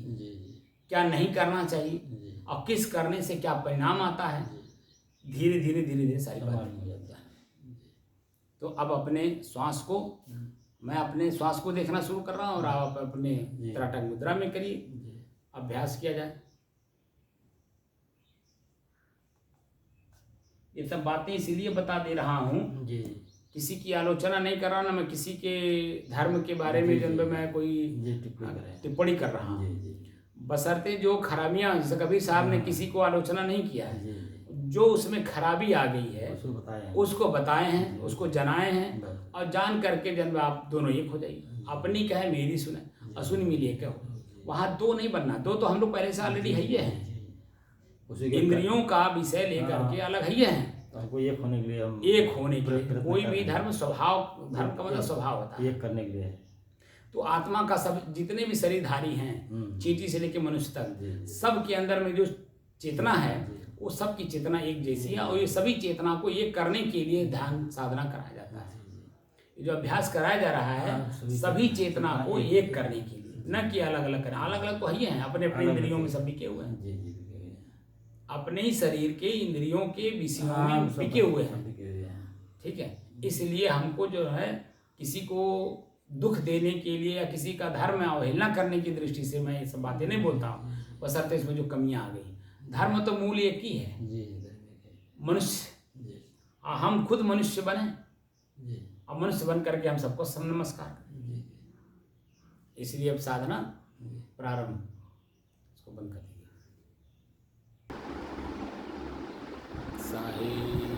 क्या नहीं करना चाहिए, और किस करने से क्या परिणाम आता है। धीरे धीरे धीरे धीरे सारी बातें हो जाती है। तो अब अपने श्वास को मैं अपने श्वास को देखना शुरू कर रहा हूँ और आप अपने जी। त्राटक मुद्रा में करिए, जी अभ्यास किया जाए। ये सब बातें इसीलिए बता दे रहा हूँ, जी किसी की आलोचना नहीं कर रहा ना, मैं किसी के धर्म के बारे में जिन पे मैं कोई जी टिप्पणी करें। टिप्पणी कर रहा हूँ, जी जी बशर्ते जो खराबियाँ, जैसे कबीर साहब ने किसी को आलोचना नहीं किया है, जी जो उसमें खराबी आ गई है उसको बताए हैं। उसको बताए हैं, उसको जनाए हैं, बस। और जान करके जन्म आप दोनों एक हो जाइए। अपनी कहे मेरी सुने, असुनी मिलिए क्या हो, वहाँ दो नहीं बनना। दो तो हम लोग पहले से ऑलरेडी है ही हैं, उसी के इंद्रियों का विषय लेकर के अलग है ही हैं। तो हमको एक होने के लिए हम एक होने के लिए प्रयत्न कोई कर भी रहे हैं। धर्म स्वभाव, धर्म का मतलब स्वभाव होता है। एक करने के लिए है। तो आत्मा का सब जितने भी शरीरधारी हैं, चींटी से लेकर मनुष्य तक, सब के अंदर में जो चेतना है वो सब की चेतना एक जैसी है, और ये सभी चेतना को एक करने के लिए ध्यान साधना कराया जाता है। ये जो अभ्यास कराया जा रहा है सभी चेतना को एक करने के लिए, न कि अलग अलग करना। अलग अलग तो ही हैं, अपने अपने इंद्रियों में सब बिके हुए हैं, जी जी अपने ही शरीर के इंद्रियों के विषयों में बिके हुए हैं। ठीक है, इसलिए हमको जो है किसी को दुख देने के लिए या किसी का धर्म में अवहेलना करने की दृष्टि से मैं ये सब बातें नहीं बोलता हूँ, बशर्ते इसमें जो कमियां आ गई। धर्म तो मूल एक ही है, मनुष्य। हम खुद मनुष्य बने और मनुष्य बन करके हम सबको नमस्कार करें। इसलिए अब साधना प्रारंभ, इसको बंद कर दीजिए। साहिब